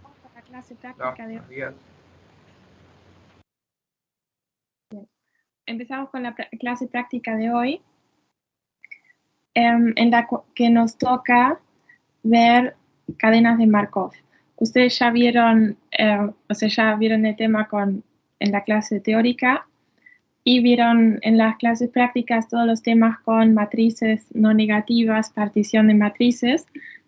Vamos a la clase práctica de hoy. Empezamos con la clase práctica de hoy, en la que nos toca ver cadenas de Markov. Ustedes ya vieron, ya vieron el tema en la clase teórica y vieron en las clases prácticas todos los temas con matrices no negativas, partición de matrices.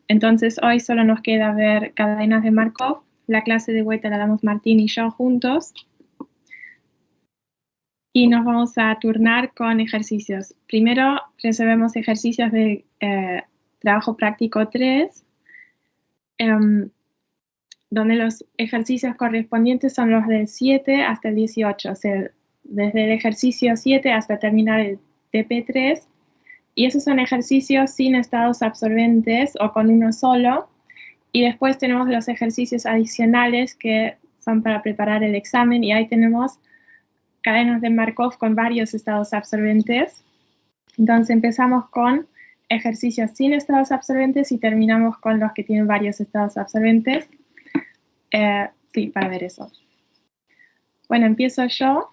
Entonces hoy solo nos queda ver cadenas de Markov. La clase de vuelta la damos Martín y yo juntos. Y nos vamos a turnar con ejercicios. Primero resolvemos ejercicios de trabajo práctico 3, donde los ejercicios correspondientes son los del 7 hasta el 18, o sea, desde el ejercicio 7 hasta terminar el TP3, y esos son ejercicios sin estados absorbentes o con uno solo, y después tenemos los ejercicios adicionales que son para preparar el examen, y ahí tenemos cadenas de Markov con varios estados absorbentes. Entonces empezamos con ejercicios sin estados absorbentes y terminamos con los que tienen varios estados absorbentes. Sí, para ver eso. Bueno, empiezo yo.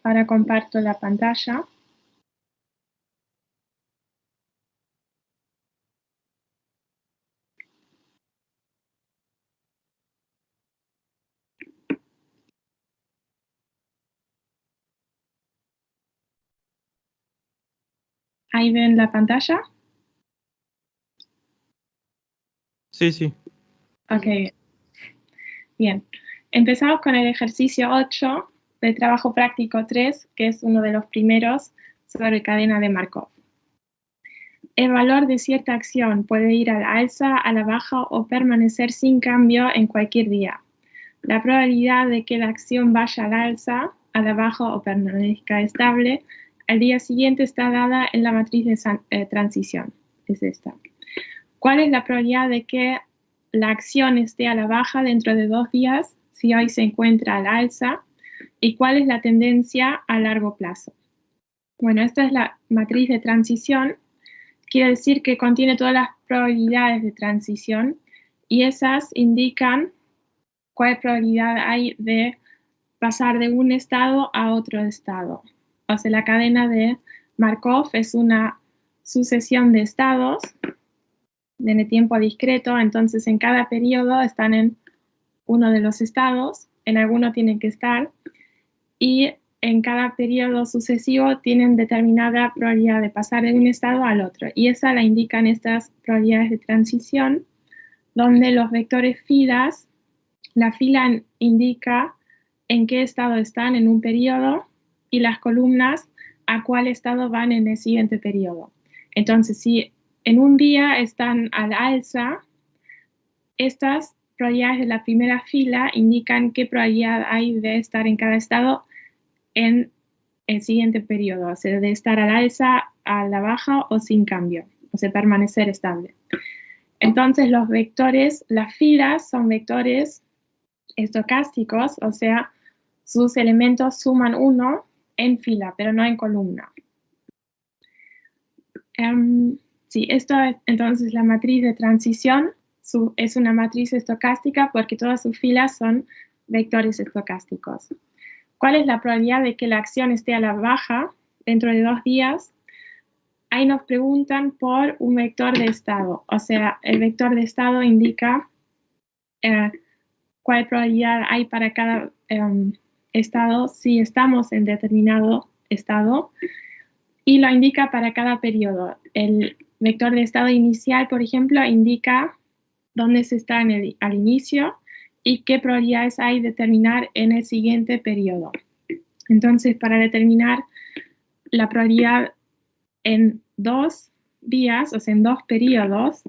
Ahora comparto la pantalla. ¿Ahí ven la pantalla? Sí, sí. Ok. Bien. Empezamos con el ejercicio 8 del trabajo práctico 3, que es uno de los primeros sobre cadena de Markov. El valor de cierta acción puede ir al alza, a la baja o permanecer sin cambio en cualquier día. La probabilidad de que la acción vaya al alza, a la baja o permanezca estable al día siguiente está dada en la matriz de transición. Es esta. ¿Cuál es la probabilidad de que la acción esté a la baja dentro de 2 días si hoy se encuentra al alza? ¿Y cuál es la tendencia a largo plazo? Bueno, esta es la matriz de transición. Quiere decir que contiene todas las probabilidades de transición y esas indican cuál probabilidad hay de pasar de un estado a otro estado. O sea, la cadena de Markov es una sucesión de estados en el tiempo discreto, entonces en cada periodo están en uno de los estados, en alguno tienen que estar, y en cada periodo sucesivo tienen determinada probabilidad de pasar de un estado al otro, y esa la indican estas probabilidades de transición, donde los vectores filas, la fila indica en qué estado están en un periodo, y las columnas a cuál estado van en el siguiente periodo. Entonces, si en un día están al alza, estas probabilidades de la primera fila indican qué probabilidad hay de estar en cada estado en el siguiente periodo, o sea, de estar al alza, a la baja o sin cambio, o sea, permanecer estable. Entonces, los vectores, las filas son vectores estocásticos, o sea, sus elementos suman 1 en fila, pero no en columna. Sí, esto es entonces la matriz de transición. Es una matriz estocástica porque todas sus filas son vectores estocásticos. ¿Cuál es la probabilidad de que la acción esté a la baja dentro de 2 días? Ahí nos preguntan por un vector de estado. O sea, el vector de estado indica cuál probabilidad hay para cada estado si estamos en determinado estado, y lo indica para cada periodo. El vector de estado inicial, por ejemplo, indica dónde se está al inicio y qué probabilidades hay de terminar en el siguiente periodo. Entonces, para determinar la probabilidad en 2 días, o sea, en 2 periodos,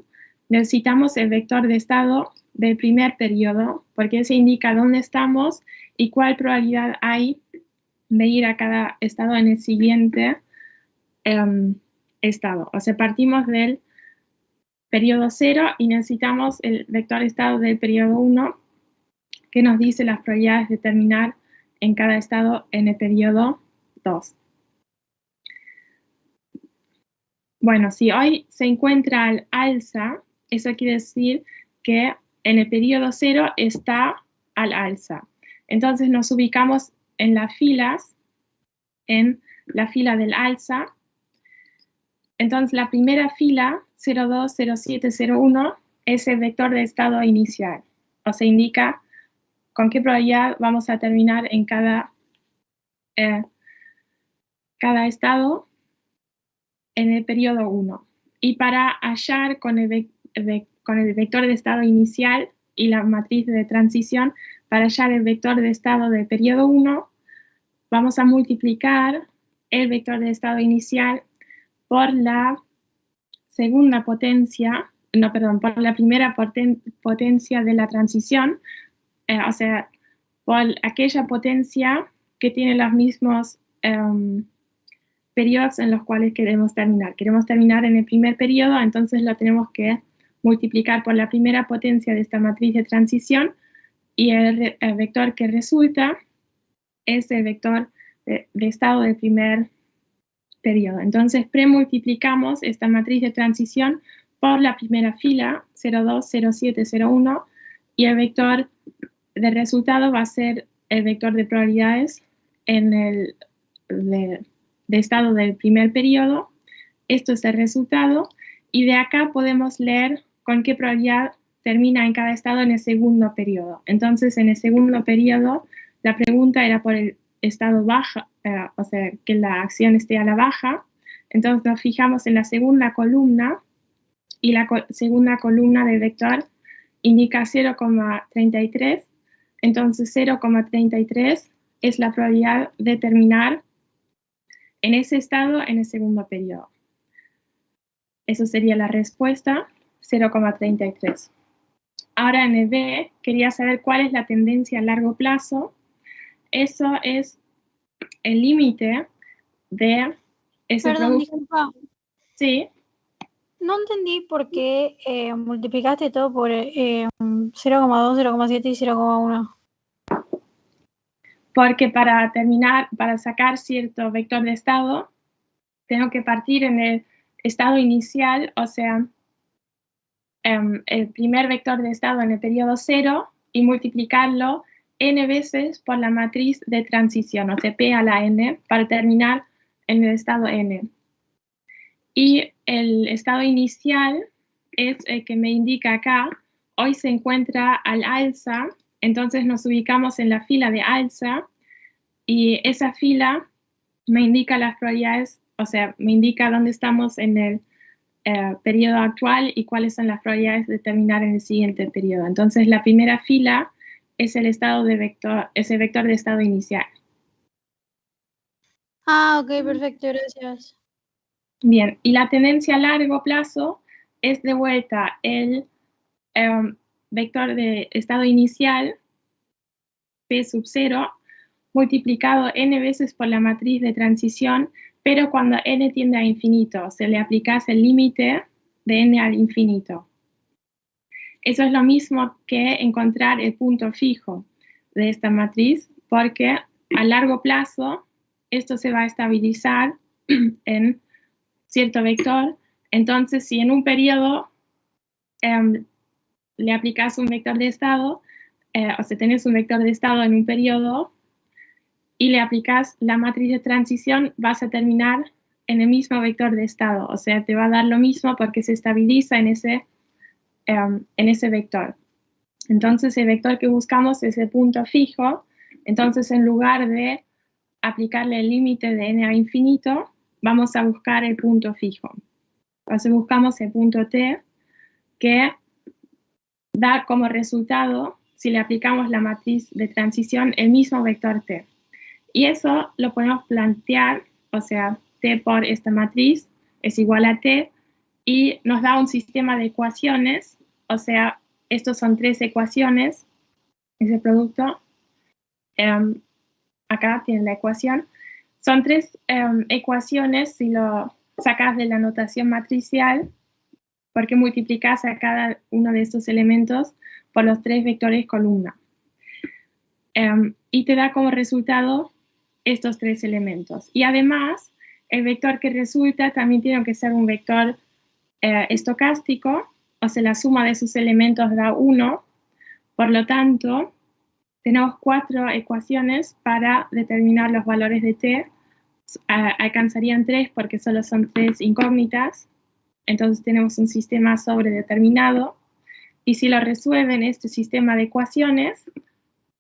necesitamos el vector de estado del primer periodo, porque ese indica dónde estamos y cuál probabilidad hay de ir a cada estado en el siguiente estado. O sea, partimos del periodo 0 y necesitamos el vector de estado del periodo 1, que nos dice las probabilidades de terminar en cada estado en el periodo 2. Bueno, si hoy se encuentra al alza, eso quiere decir que en el periodo 0 está al alza. Entonces nos ubicamos en las filas, en la fila del alza. Entonces la primera fila, 02, 07, 01, es el vector de estado inicial. O sea, indica con qué probabilidad vamos a terminar en cada estado en el periodo 1. Y para hallar con el vector de estado inicial y la matriz de transición, para hallar el vector de estado del periodo 1, vamos a multiplicar el vector de estado inicial por la segunda potencia, por la primera potencia de la transición, o sea, por aquella potencia que tiene los mismos periodos en los cuales queremos terminar. Queremos terminar en el primer periodo, entonces lo tenemos que multiplicar por la primera potencia de esta matriz de transición, y el vector que resulta es el vector de estado del primer periodo. Entonces premultiplicamos esta matriz de transición por la primera fila, 02, 07, 01, y el vector de resultado va a ser el vector de probabilidades en el de estado del primer periodo. Esto es el resultado, y de acá podemos leer con qué probabilidad termina en cada estado en el segundo periodo. Entonces, en el segundo periodo, la pregunta era por el estado baja, o sea, que la acción esté a la baja. Entonces nos fijamos en la segunda columna, y la segunda columna del vector indica 0,33. Entonces 0,33 es la probabilidad de terminar en ese estado en el segundo periodo. Eso sería la respuesta, 0,33. Ahora en el B, quería saber cuál es la tendencia a largo plazo. Eso es el límite de ese Perdón, producto. disculpa. Sí. No entendí por qué multiplicaste todo por 0,2, 0,7 y 0,1. Porque para terminar, para sacar cierto vector de estado, tengo que partir en el estado inicial, o sea, el primer vector de estado en el periodo 0, y multiplicarlo n veces por la matriz de transición, o sea, p a la n, para terminar en el estado n. Y el estado inicial es el que me indica acá. Hoy se encuentra al alza, entonces nos ubicamos en la fila de alza, y esa fila me indica las probabilidades, o sea, me indica dónde estamos en el periodo actual y cuáles son las probabilidades de terminar en el siguiente periodo. Entonces, la primera fila es el estado de vector, es el vector de estado inicial. Ah, ok, perfecto, gracias. Bien, y la tendencia a largo plazo es de vuelta el vector de estado inicial, P sub 0, multiplicado n veces por la matriz de transición, pero cuando n tiende a infinito, se le aplicase el límite de n al infinito. Eso es lo mismo que encontrar el punto fijo de esta matriz, porque a largo plazo esto se va a estabilizar en cierto vector. Entonces, si en un periodo le aplicas un vector de estado, o sea, tenés un vector de estado en un periodo y le aplicas la matriz de transición, vas a terminar en el mismo vector de estado. O sea, te va a dar lo mismo porque se estabiliza en ese vector. Entonces, el vector que buscamos es el punto fijo. Entonces, en lugar de aplicarle el límite de n a infinito, vamos a buscar el punto fijo. Entonces, buscamos el punto t, que da como resultado, si le aplicamos la matriz de transición, el mismo vector t. Y eso lo podemos plantear, o sea, t por esta matriz es igual a t, y nos da un sistema de ecuaciones, o sea, estos son tres ecuaciones, ese producto, acá tienen la ecuación, son tres ecuaciones si lo sacas de la notación matricial, porque multiplicas a cada uno de estos elementos por los tres vectores columna. Y te da como resultado estos tres elementos. Y además, el vector que resulta también tiene que ser un vector estocástico, o sea, la suma de sus elementos da 1, por lo tanto, tenemos 4 ecuaciones para determinar los valores de t. Alcanzarían 3 porque solo son 3 incógnitas, entonces tenemos un sistema sobredeterminado, y si lo resuelven este sistema de ecuaciones,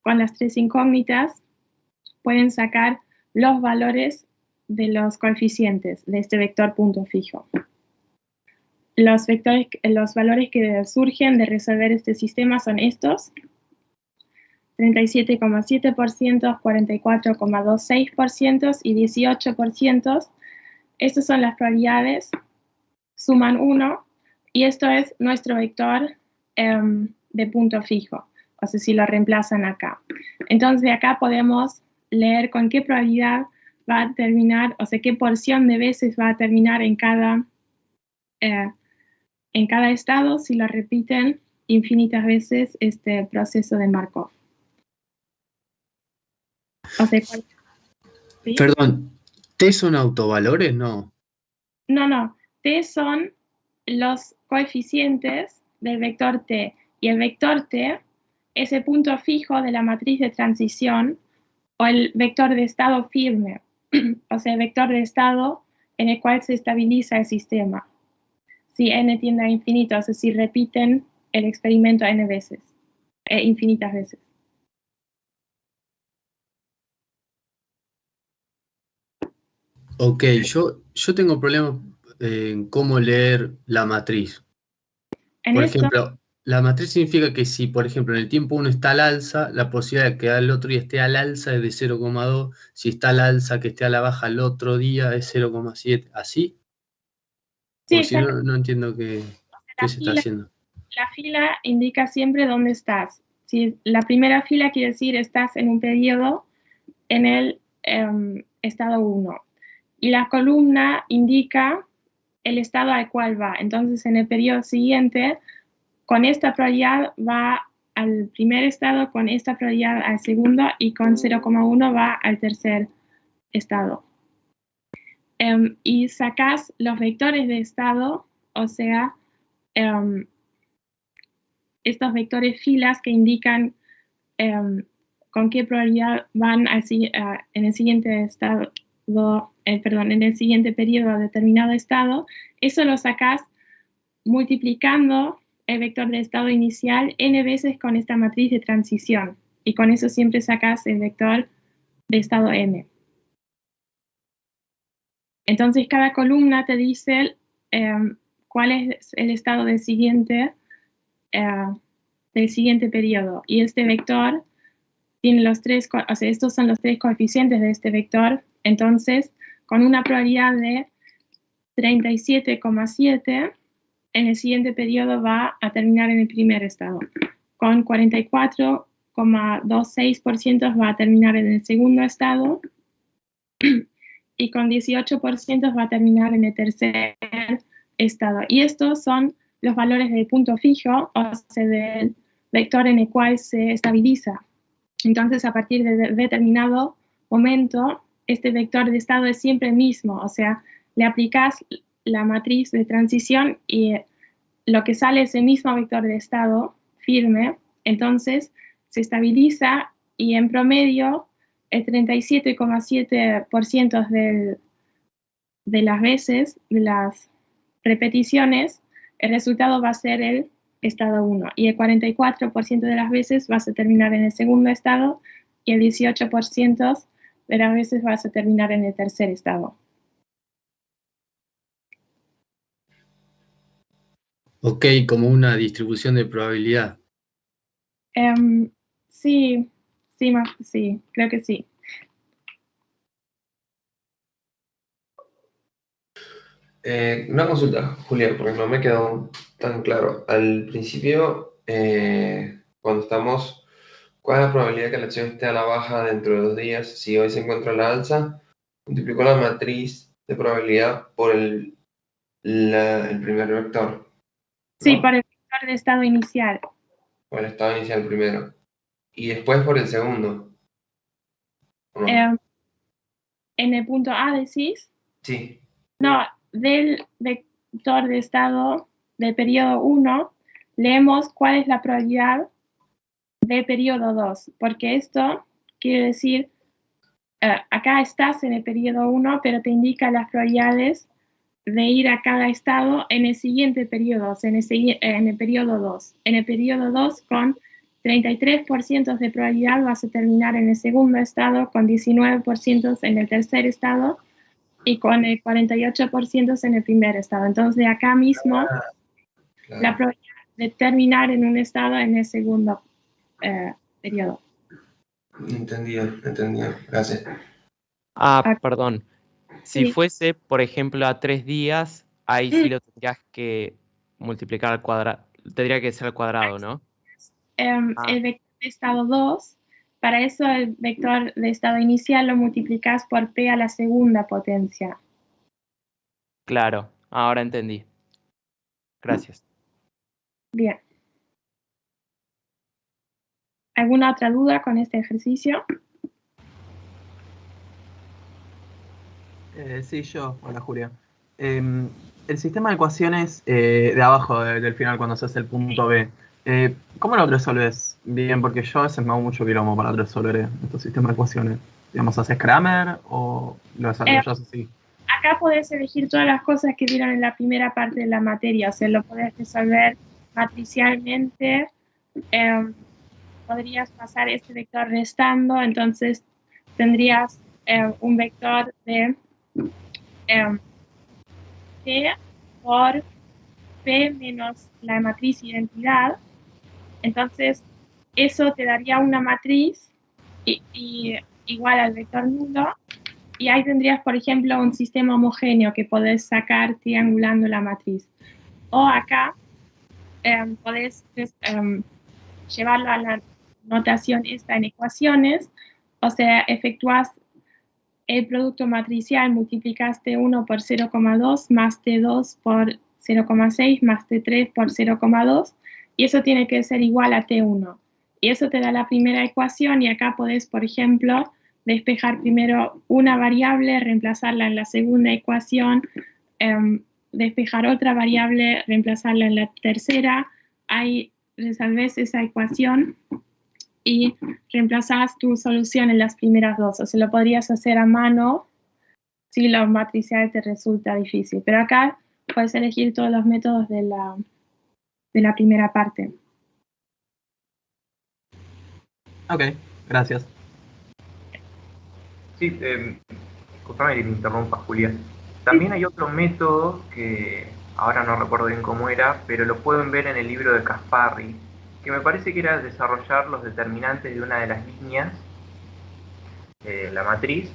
con las 3 incógnitas, pueden sacar los valores de los coeficientes de este vector punto fijo. Los valores que surgen de resolver este sistema son estos: 37,7%, 44,26% y 18%. Estas son las probabilidades, suman 1, y esto es nuestro vector de punto fijo, o sea, si lo reemplazan acá. Entonces, de acá podemos leer con qué probabilidad va a terminar, o sea, qué porción de veces va a terminar en cada estado si lo repiten infinitas veces este proceso de Markov. O sea, ¿sí? Perdón, ¿T son autovalores? No. No. T son los coeficientes del vector T. Y el vector T es el punto fijo de la matriz de transición o el vector de estado firme, o sea, el vector de estado en el cual se estabiliza el sistema. Si n tiende a infinito, o sea, si repiten el experimento n veces, infinitas veces. Ok, yo tengo problemas en cómo leer la matriz. Por ejemplo, la matriz significa que si, por ejemplo, en el tiempo 1 está al alza, la posibilidad de que el otro día esté al alza es de 0,2. Si está al alza, que esté a la baja el otro día es 0,7. ¿Así? Sí, o si no entiendo qué se está haciendo. La fila indica siempre dónde estás. Si la primera fila quiere decir estás en un periodo en el estado 1. Y la columna indica el estado al cual va. Entonces, en el periodo siguiente, con esta probabilidad va al primer estado, con esta probabilidad al segundo, y con 0,1 va al tercer estado. Y sacas los vectores de estado, o sea, estos vectores filas que indican con qué probabilidad van en el siguiente estado, en el siguiente periodo a determinado estado. Eso lo sacas multiplicando el vector de estado inicial n veces con esta matriz de transición, y con eso siempre sacas el vector de estado n. Entonces cada columna te dice cuál es el estado del siguiente periodo, y este vector tiene los 3, o sea, estos son los 3 coeficientes de este vector. Entonces, con una probabilidad de 37,7, en el siguiente periodo va a terminar en el primer estado. Con 44,26% va a terminar en el segundo estado, y con 18% va a terminar en el tercer estado. Y estos son los valores del punto fijo, o sea, del vector en el cual se estabiliza. Entonces, a partir de determinado momento, este vector de estado es siempre el mismo, o sea, le aplicas la matriz de transición y lo que sale es el mismo vector de estado firme. Entonces se estabiliza, y en promedio el 37,7% de las veces, de las repeticiones, el resultado va a ser el estado 1, y el 44% de las veces vas a terminar en el segundo estado, y el 18% de las veces vas a terminar en el tercer estado. Ok, como una distribución de probabilidad. Sí, creo que sí. Una consulta, Julia, porque no me quedó tan claro. Al principio, cuando estamos, ¿cuál es la probabilidad de que la acción esté a la baja dentro de 2 días? Si hoy se encuentra a la alza, multiplico la matriz de probabilidad por el primer vector, ¿no? Sí, por el vector de estado inicial. Por el estado inicial primero. Y después por el segundo. ¿O no? En el punto A decís. Sí. No, del vector de estado del periodo 1, leemos cuál es la probabilidad del periodo 2, porque esto quiere decir, acá estás en el periodo 1, pero te indica las probabilidades de ir a cada estado en el siguiente periodo, en el periodo 2. En el periodo 2, con 33% de probabilidad vas a terminar en el segundo estado, con 19% en el tercer estado y con el 48% en el primer estado. Entonces, acá mismo, la probabilidad de terminar en un estado en el segundo periodo. Entendido. Gracias. Perdón. Si fuese, por ejemplo, a 3 días, ahí sí lo tendrías que multiplicar al cuadrado. Tendría que ser al cuadrado, ¿no? El vector de estado 2, para eso el vector de estado inicial lo multiplicas por p a la segunda potencia. Claro, ahora entendí. Gracias. Bien. ¿Alguna otra duda con este ejercicio? Sí, yo. Hola, Julia. El sistema de ecuaciones de abajo del final, cuando se hace el punto B, ¿cómo lo resolves? Bien, porque yo a veces me hago mucho quilombo para resolver estos sistemas de ecuaciones. Digamos, ¿haces Kramer o lo desarrollas así? Acá podés elegir todas las cosas que vieron en la primera parte de la materia, o sea, lo podés resolver matricialmente, podrías pasar este vector restando, entonces tendrías un vector de P por P menos la matriz identidad, entonces eso te daría una matriz y igual al vector nulo, y ahí tendrías, por ejemplo, un sistema homogéneo que podés sacar triangulando la matriz. O acá podés llevarlo a la notación esta en ecuaciones, o sea, efectuás el producto matricial, multiplicaste 1 por 0,2 más T2 por 0,6 más T3 por 0,2, y eso tiene que ser igual a T1. Y eso te da la primera ecuación, y acá podés, por ejemplo, despejar primero una variable, reemplazarla en la segunda ecuación, despejar otra variable, reemplazarla en la tercera, ahí resolvés esa ecuación y reemplazás tu solución en las primeras dos. O sea, lo podrías hacer a mano si lo matricial te resulta difícil. Pero acá puedes elegir todos los métodos de la primera parte. Ok, gracias. Sí, disculpame que te interrumpa, Julia. También hay otro método que ahora no recuerdo bien cómo era, pero lo pueden ver en el libro de Kasparry, que me parece que era desarrollar los determinantes de una de las líneas de la matriz,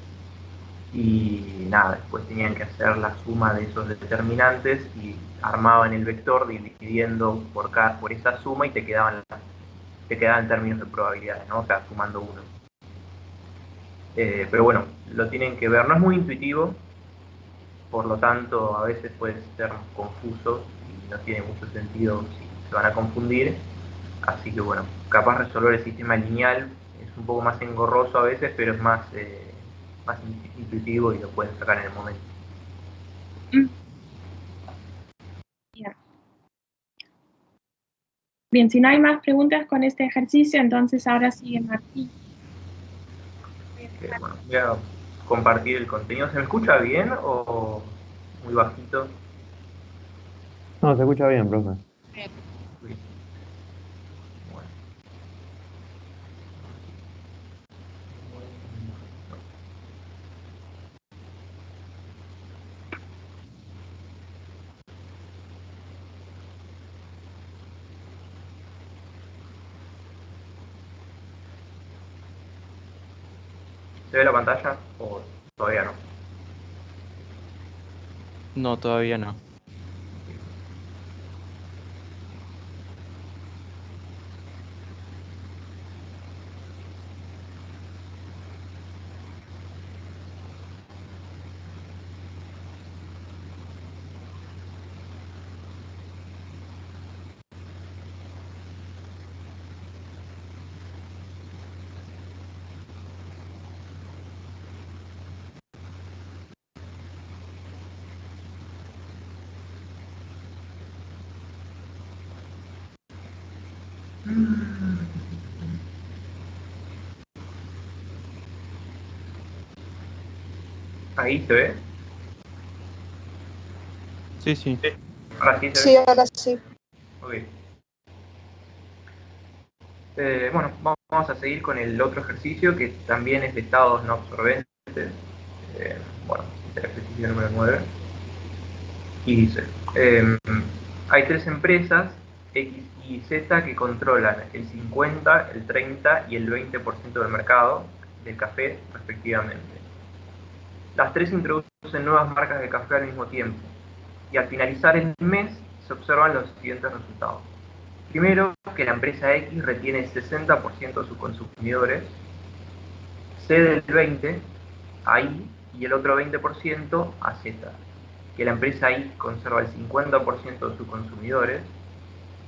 y nada, después tenían que hacer la suma de esos determinantes y armaban el vector dividiendo por esa suma y te quedaban en términos de probabilidades, ¿no? O sea, sumando uno. Pero bueno, lo tienen que ver, no es muy intuitivo, por lo tanto a veces puede ser confuso y no tiene mucho sentido si se van a confundir, así que bueno, capaz resolver el sistema lineal es un poco más engorroso a veces, pero es más intuitivo y lo pueden sacar en el momento. Bien, si no hay más preguntas con este ejercicio, entonces ahora sigue Martín. Bueno, voy a compartir el contenido. ¿Se me escucha bien o muy bajito? No, se escucha bien, profe. Bueno. ¿Se ve la pantalla o todavía no? No, todavía no. ¿Ahí se ve? Sí, sí. Ahora sí se Sí, ve. ahora sí. Ok. Bueno, vamos a seguir con el otro ejercicio que también es de estados no absorbentes. Bueno, este es el ejercicio número 9. Y dice, hay tres empresas, X y Z, que controlan el 50, el 30 y el 20% del mercado del café, respectivamente. Las tres introducen nuevas marcas de café al mismo tiempo. Y al finalizar el mes se observan los siguientes resultados. Primero, que la empresa X retiene el 60% de sus consumidores, cede el 20% a Y y el otro 20% a Z. Que la empresa Y conserva el 50% de sus consumidores,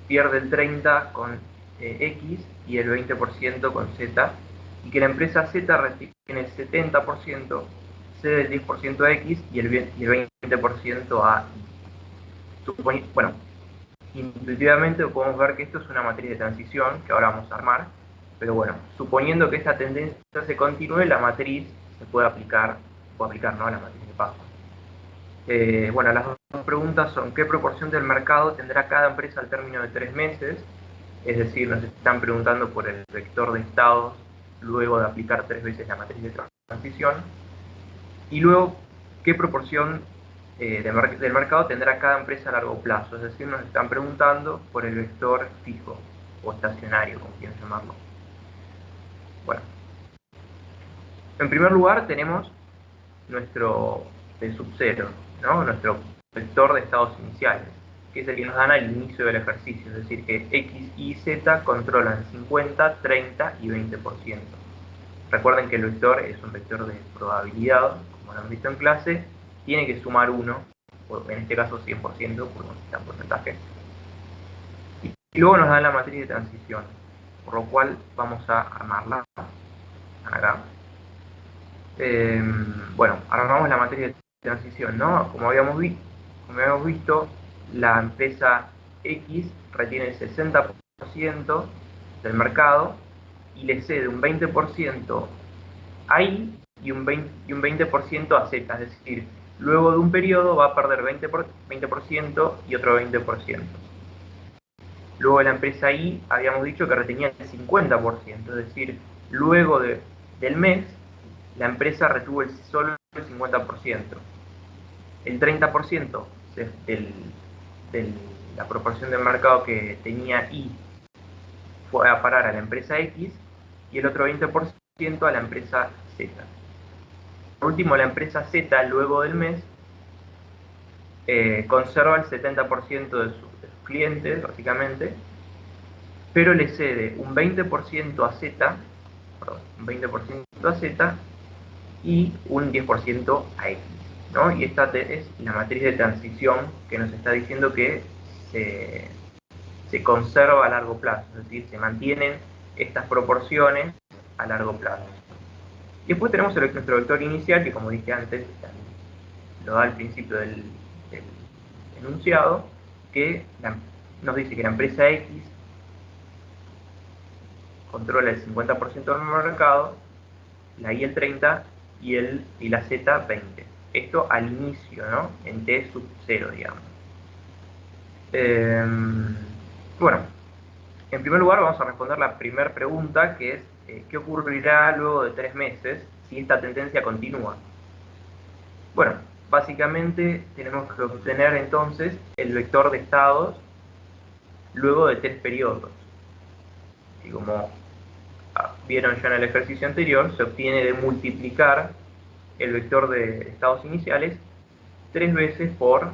pierde el 30% con X y el 20% con Z, y que la empresa Z retiene el 70%, cede el 10% a X y el 20% a Y. Bueno, intuitivamente podemos ver que esto es una matriz de transición que ahora vamos a armar, pero bueno, suponiendo que esta tendencia se continúe, la matriz se puede aplicar, ¿no?, a la matriz de paso. Bueno, las dos preguntas son: ¿qué proporción del mercado tendrá cada empresa al término de 3 meses? Es decir, nos están preguntando por el vector de estados luego de aplicar 3 veces la matriz de transición. Y luego, ¿qué proporción del mercado tendrá cada empresa a largo plazo? Es decir, nos están preguntando por el vector fijo o estacionario, como quieran llamarlo. Bueno, en primer lugar tenemos nuestro P sub 0, ¿no?, nuestro vector de estados iniciales, que es el que nos dan al inicio del ejercicio, es decir, que X y Z controlan 50, 30 y 20%. Recuerden que el vector es un vector de probabilidad, como lo han visto en clase, tiene que sumar 1, en este caso 100%, porque necesita porcentaje. Y luego nos dan la matriz de transición, por lo cual vamos a armarla acá. Bueno, armamos la matriz de transición, ¿no? Como habíamos visto, la empresa X retiene el 60% del mercado y le cede un 20% a Y y un 20% a Z, es decir, luego de un periodo va a perder 20% y otro 20%. Luego la empresa Y habíamos dicho que retenía el 50%, es decir, luego del mes la empresa retuvo solo el 50%. El 30% de la proporción del mercado que tenía Y fue a parar a la empresa X y el otro 20% a la empresa Z. Por último, la empresa Z, luego del mes, conserva el 70% de sus clientes, básicamente, pero le cede un 20% a Z, y un 10% a X, ¿no? Y esta es la matriz de transición que nos está diciendo que se conserva a largo plazo, es decir, se mantienen estas proporciones a largo plazo. Y después tenemos nuestro vector inicial, que como dije antes, lo da al principio del enunciado, que nos dice que la empresa X controla el 50% del mercado, la Y el 30% y la Z 20%. Esto al inicio, ¿no?, en T sub 0, digamos. Bueno, en primer lugar vamos a responder la primera pregunta, que es ¿qué ocurrirá luego de 3 meses si esta tendencia continúa? Bueno, básicamente tenemos que obtener entonces el vector de estados luego de 3 periodos. Y como vieron ya en el ejercicio anterior, se obtiene de multiplicar el vector de estados iniciales 3 veces por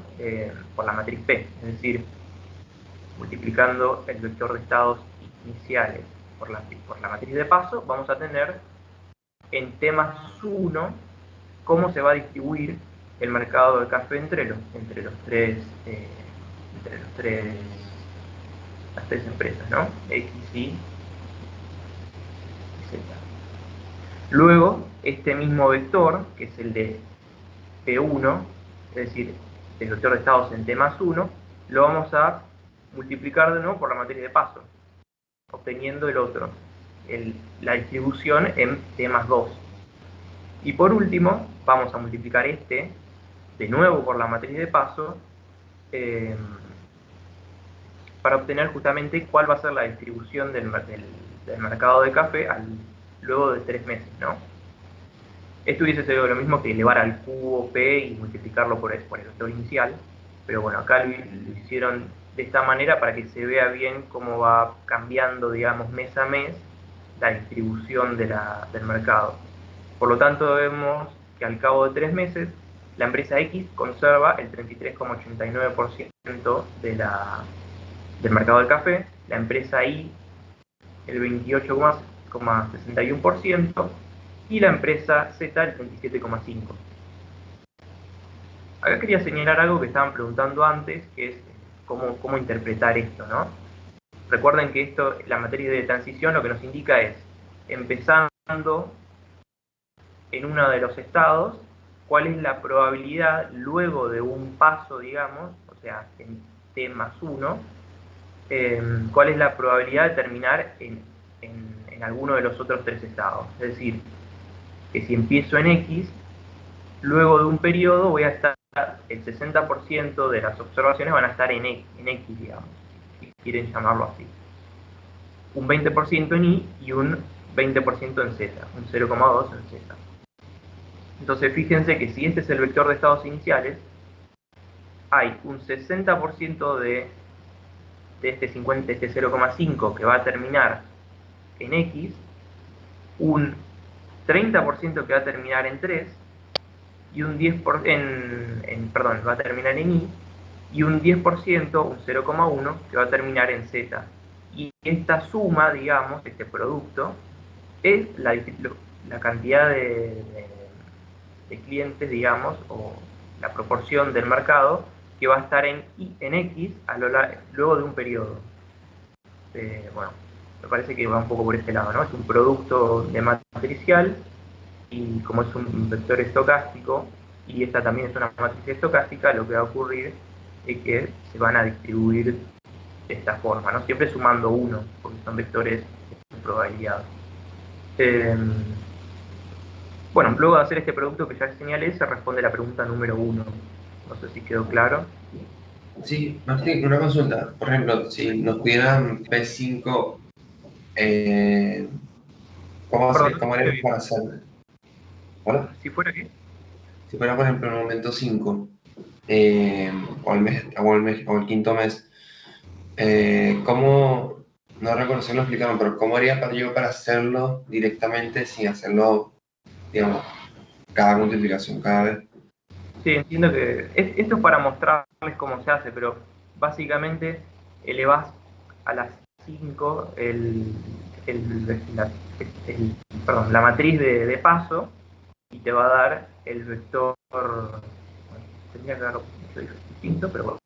la matriz P, es decir, multiplicando el vector de estados iniciales por la matriz de paso, vamos a tener en T más 1 cómo se va a distribuir el mercado de café entre las tres empresas, ¿no?, X, Y, Z. Luego, este mismo vector, que es el de P1, es decir, el vector de estados en T más 1, lo vamos a multiplicar de nuevo por la matriz de paso. obteniendo el otro, la distribución en t más 2. Y por último, vamos a multiplicar este de nuevo por la matriz de paso para obtener justamente cuál va a ser la distribución del mercado de café luego de 3 meses, ¿no? Esto hubiese sido lo mismo que elevar al cubo P y multiplicarlo por el vector inicial, pero bueno, acá lo hicieron de esta manera para que se vea bien cómo va cambiando, digamos, mes a mes la distribución del mercado. Por lo tanto, vemos que al cabo de 3 meses, la empresa X conserva el 33,89% del mercado del café, la empresa Y el 28,61% y la empresa Z el 37,5%. Acá quería señalar algo que estaban preguntando antes, que es cómo interpretar esto, ¿no? Recuerden que la matriz de transición lo que nos indica es, empezando en uno de los estados, cuál es la probabilidad luego de un paso, digamos, o sea, en t más 1, cuál es la probabilidad de terminar en alguno de los otros 3 estados. Es decir, que si empiezo en X, luego de un periodo voy a estar, el 60% de las observaciones van a estar en X, digamos, si quieren llamarlo así. Un 20% en Y y un 20% en Z, un 0,2 en Z. Entonces fíjense que si este es el vector de estados iniciales, hay un 60% de este 0,5 que va a terminar en X, un 30% que va a terminar en 3, y un 10% va a terminar en Y, y un 10%, un 0,1, que va a terminar en Z. Y esta suma, digamos, este producto, es la cantidad de clientes, digamos, o la proporción del mercado que va a estar en X luego de un periodo. Bueno, me parece que va un poco por este lado, ¿no? Es un producto de matricial, y como es un vector estocástico, y esta también es una matriz estocástica, lo que va a ocurrir es que se van a distribuir de esta forma, ¿no? Siempre sumando 1, porque son vectores de probabilidad. Bueno, luego de hacer este producto que ya señalé, se responde la pregunta número 1. No sé si quedó claro. Sí, Martín, una consulta. Por ejemplo, si nos pidieran P5, ¿cómo haríamos para hacerlo? ¿Hola? ¿Si fuera qué? Si fuera, por ejemplo, en el momento 5, o el quinto mes, ¿cómo, no recuerdo si lo explicaron, pero cómo haría yo para hacerlo directamente sin hacerlo, digamos, cada multiplicación, cada vez? Sí, entiendo que esto es para mostrarles cómo se hace, pero básicamente elevás a las 5 la matriz de paso, y te va a dar el vector. Bueno, tendría que haberlo hecho distinto, pero bueno.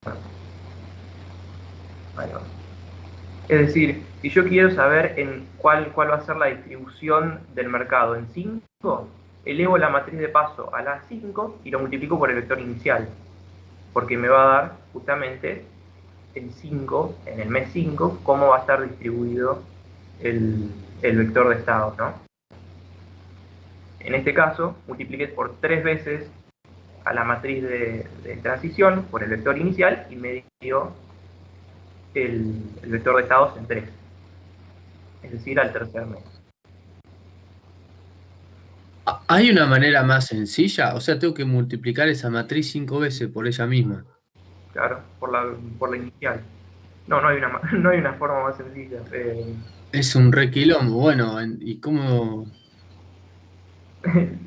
Ahí va. Es decir, si yo quiero saber cuál va a ser la distribución del mercado en 5, elevo la matriz de paso a las 5 y lo multiplico por el vector inicial, porque me va a dar justamente en el mes 5, cómo va a estar distribuido el vector de estados, ¿no? En este caso, multipliqué por 3 veces a la matriz de transición por el vector inicial y me dio el vector de estados en 3, es decir, al tercer mes. ¿Hay una manera más sencilla? O sea, tengo que multiplicar esa matriz 5 veces por ella misma. Claro, por la inicial. No hay una forma más sencilla. Es un requilombo. Bueno, ¿y cómo?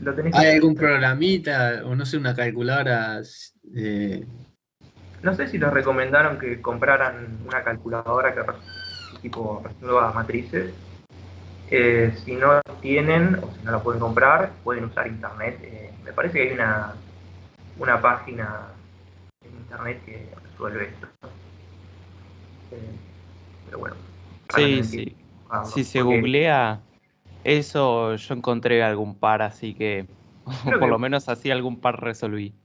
Lo tenés ¿Hay que algún programita o no sé, una calculadora? No sé si les recomendaron que compraran una calculadora que resuelva matrices. Si no tienen, o si no la pueden comprar, pueden usar internet. Me parece que hay una página en internet que resuelve esto. Pero bueno. Sí. Si se googlea eso, yo encontré algún par, así que por lo menos así algún par resolví.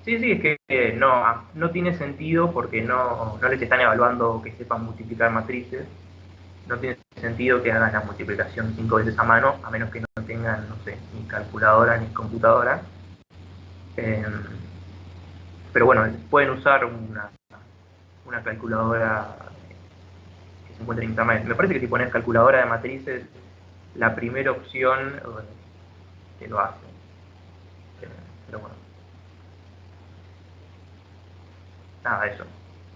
Sí, es que no tiene sentido porque no les están evaluando que sepan multiplicar matrices. no tiene sentido que hagan la multiplicación 5 veces a mano, a menos que no tengan, no sé, ni calculadora ni computadora. Pero bueno, pueden usar una calculadora que se encuentra en internet. Me parece que si pones calculadora de matrices, la primera opción te lo hace. Pero bueno. Nada, eso.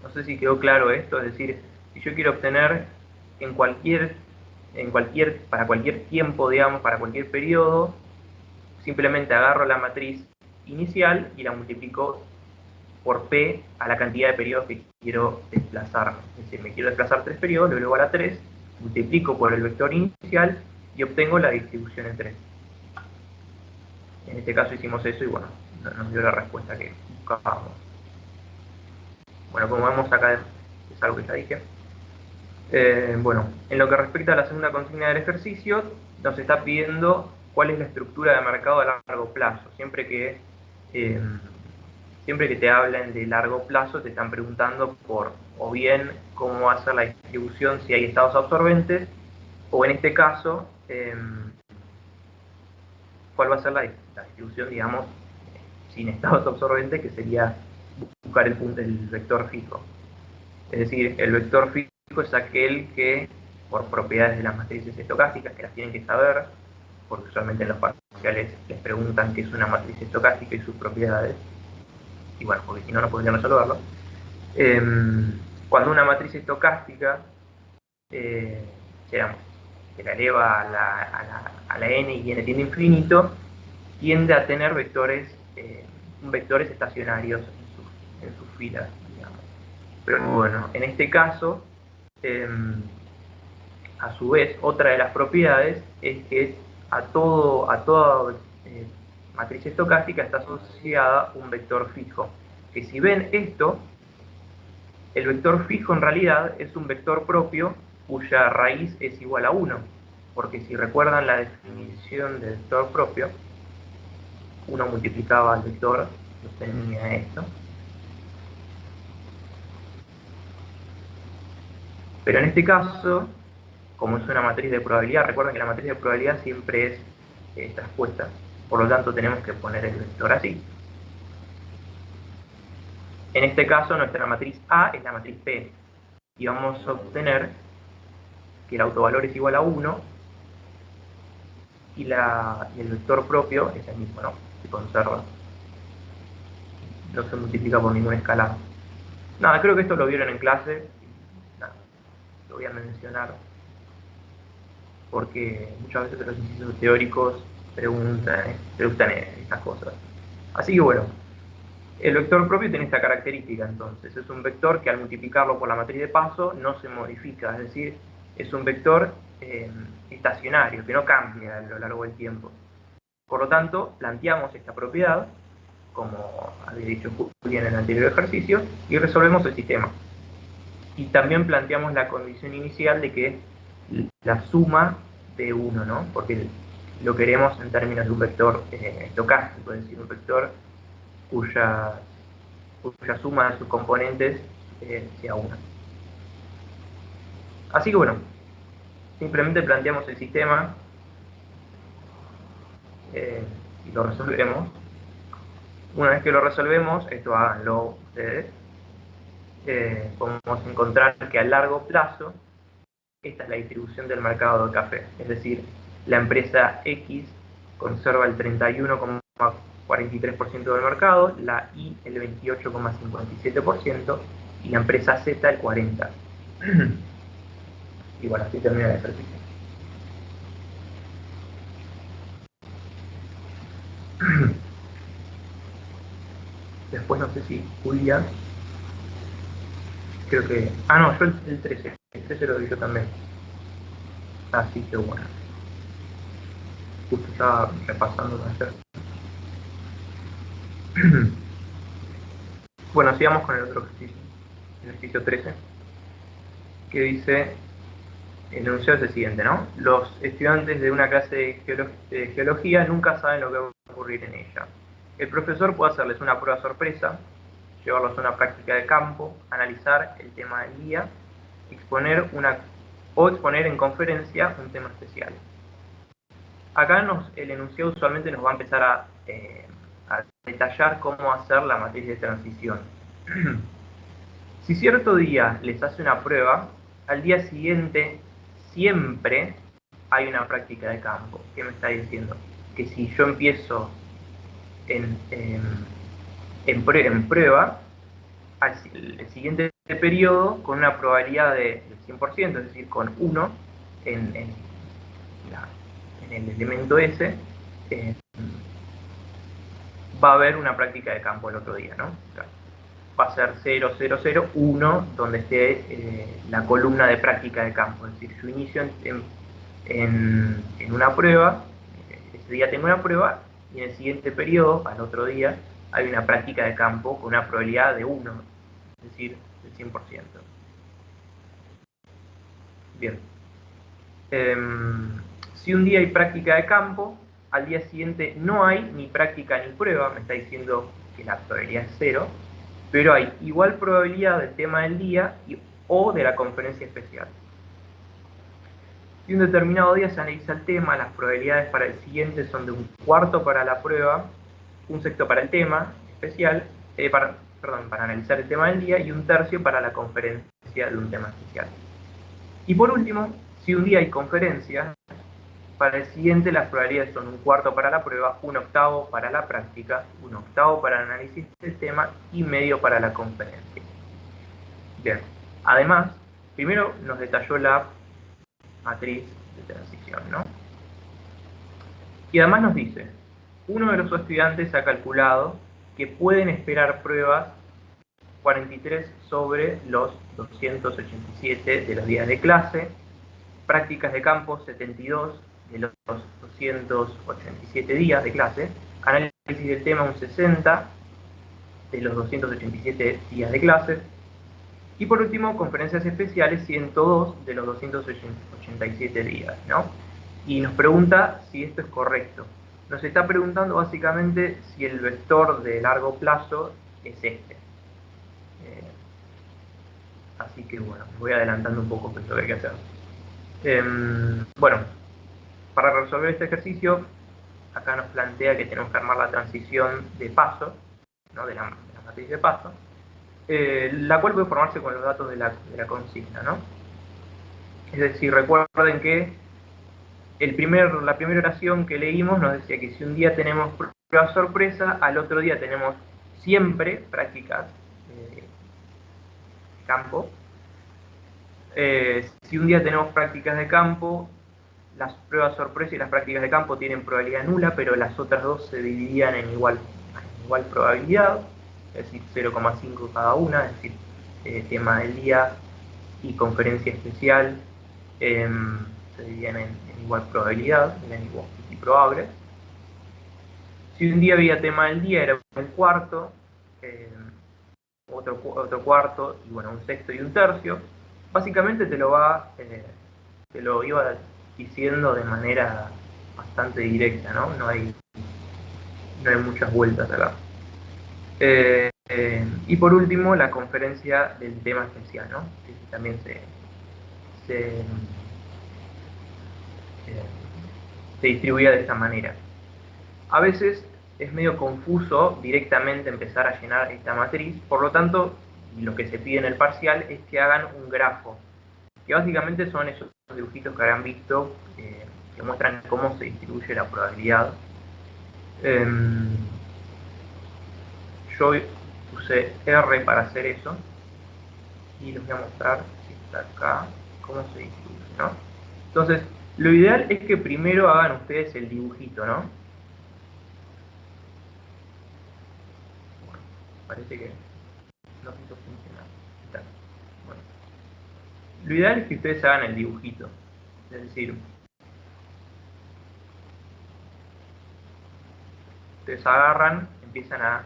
No sé si quedó claro esto, es decir, si yo quiero obtener para cualquier tiempo, digamos, para cualquier periodo, simplemente agarro la matriz inicial y la multiplico por P a la cantidad de periodos que quiero desplazar. Es decir, me quiero desplazar 3 periodos, lo elevo a la 3, multiplico por el vector inicial y obtengo la distribución en 3. En este caso hicimos eso y bueno, nos dio la respuesta que buscábamos. Bueno, como vemos acá es algo que ya dije. Bueno, en lo que respecta a la segunda consigna del ejercicio, nos está pidiendo cuál es la estructura de mercado a largo plazo. Siempre que te hablen de largo plazo, te están preguntando por, o bien, cómo va a ser la distribución si hay estados absorbentes, o en este caso, cuál va a ser la distribución, digamos, sin estados absorbentes, que sería buscar el vector fijo. Es decir, el vector fijo es aquel que, por propiedades de las matrices estocásticas, que las tienen que saber, porque usualmente en los parciales les preguntan qué es una matriz estocástica y sus propiedades, y bueno, porque si no, no podrían resolverlo. Cuando una matriz estocástica se la eleva a la n y n tiende a infinito, tiende a tener vectores estacionarios en sus filas, digamos. Pero bueno, en este caso, a su vez, otra de las propiedades es que a toda matriz estocástica está asociada un vector fijo. Que si ven esto, el vector fijo en realidad es un vector propio cuya raíz es igual a 1. Porque si recuerdan la definición de vector propio, uno multiplicaba al vector y obtenía esto. Pero en este caso, como es una matriz de probabilidad, recuerden que la matriz de probabilidad siempre es traspuesta, por lo tanto tenemos que poner el vector así. En este caso nuestra matriz A es la matriz P, y vamos a obtener que el autovalor es igual a 1, y el vector propio es el mismo, ¿no? Se conserva. No se multiplica por ningún escalar. Nada, creo que esto lo vieron en clase. Nada, lo voy a mencionar porque muchas veces los ejercicios teóricos preguntan estas cosas. Así que bueno, el vector propio tiene esta característica entonces. Es un vector que al multiplicarlo por la matriz de paso no se modifica, es decir, es un vector estacionario, que no cambia a lo largo del tiempo. Por lo tanto, planteamos esta propiedad, como había dicho Julián en el anterior ejercicio, y resolvemos el sistema. Y también planteamos la condición inicial de que la suma de 1, ¿no? Porque lo queremos en términos de un vector estocástico, es decir, un vector cuya suma de sus componentes sea 1. Así que bueno, simplemente planteamos el sistema y lo resolvemos. Una vez que lo resolvemos, esto háganlo ustedes, podemos encontrar que a largo plazo esta es la distribución del mercado de café, es decir, la empresa X conserva el 31,43% del mercado, la Y el 28,57% y la empresa Z el 40%. Y bueno, así termina el ejercicio. Después no sé si Julia, creo que... Ah, no, yo el 13. El 13 lo vi yo también. Así que bueno. Justo estaba repasando ayer. Bueno, sigamos con el otro ejercicio. El ejercicio 13. Que dice... El enunciado es el siguiente, ¿no? Los estudiantes de una clase de geología nunca saben lo que va a ocurrir en ella. El profesor puede hacerles una prueba sorpresa, llevarlos a una práctica de campo, analizar el tema del día, exponer una o exponer en conferencia un tema especial. Acá el enunciado usualmente nos va a empezar a detallar cómo hacer la matriz de transición. Si cierto día les hace una prueba, al día siguiente siempre hay una práctica de campo. ¿Qué me está diciendo? Que si yo empiezo en prueba, el siguiente periodo con una probabilidad del 100%, es decir, con 1 en el elemento S, va a haber una práctica de campo el otro día, ¿no? O sea, va a ser 0, 0, 0, 1, donde esté la columna de práctica de campo. Es decir, yo inicio en una prueba, ese día tengo una prueba, y en el siguiente periodo, al otro día, hay una práctica de campo con una probabilidad de 1, es decir, del 100%. Bien. Si un día hay práctica de campo, al día siguiente no hay ni práctica ni prueba, me está diciendo que la probabilidad es 0, pero hay igual probabilidad del tema del día o de la conferencia especial. Si un determinado día se analiza el tema, las probabilidades para el siguiente son de 1/4 para la prueba, 1/6 para el tema especial, para analizar el tema del día, y 1/3 para la conferencia de un tema especial. Y por último, si un día hay conferencia, para el siguiente las probabilidades son 1/4 para la prueba, 1/8 para la práctica, 1/8 para el análisis del tema y medio para la conferencia. Bien, además, primero nos detalló la matriz de transición, ¿no? Y además nos dice, uno de los estudiantes ha calculado que pueden esperar pruebas 43 sobre los 287 de los días de clase, prácticas de campo 72 de los 287 días de clase, análisis del tema un 60 de los 287 días de clase, y por último, conferencias especiales 102 de los 287 días, ¿no? Y nos pregunta si esto es correcto. Nos está preguntando básicamente si el vector de largo plazo es este. Así que bueno, voy adelantando un poco lo que hay que hacer. Bueno, para resolver este ejercicio, acá nos plantea que tenemos que armar la transición de paso, ¿no? de la matriz de paso, la cual puede formarse con los datos de la consigna, ¿no? Es decir, recuerden que la primera oración que leímos nos decía que si un día tenemos prueba sorpresa, al otro día tenemos siempre prácticas de campo. Si un día tenemos prácticas de campo, las pruebas sorpresa y las prácticas de campo tienen probabilidad nula, pero las otras dos se dividían en igual probabilidad, es decir, 0,5 cada una, es decir, tema del día y conferencia especial se dividían en igual probabilidad, eran igual y probables. Si un día había tema del día, era 1/4, otro cuarto, y bueno, 1/6 y 1/3. Básicamente te lo iba diciendo de manera bastante directa, ¿no? No hay muchas vueltas acá. Y por último, la conferencia del tema especial, ¿no? Que también se distribuía de esta manera. A veces es medio confuso directamente empezar a llenar esta matriz, por lo tanto, lo que se pide en el parcial es que hagan un grafo, que básicamente son esos dibujitos que habrán visto, que muestran cómo se distribuye la probabilidad. Yo usé R para hacer eso, y les voy a mostrar, si está acá, cómo se distribuye, ¿no? Entonces, lo ideal es que primero hagan ustedes el dibujito, ¿no? Bueno, parece que no quiso funcionar. Está. Bueno. Lo ideal es que ustedes hagan el dibujito, es decir, ustedes agarran, empiezan a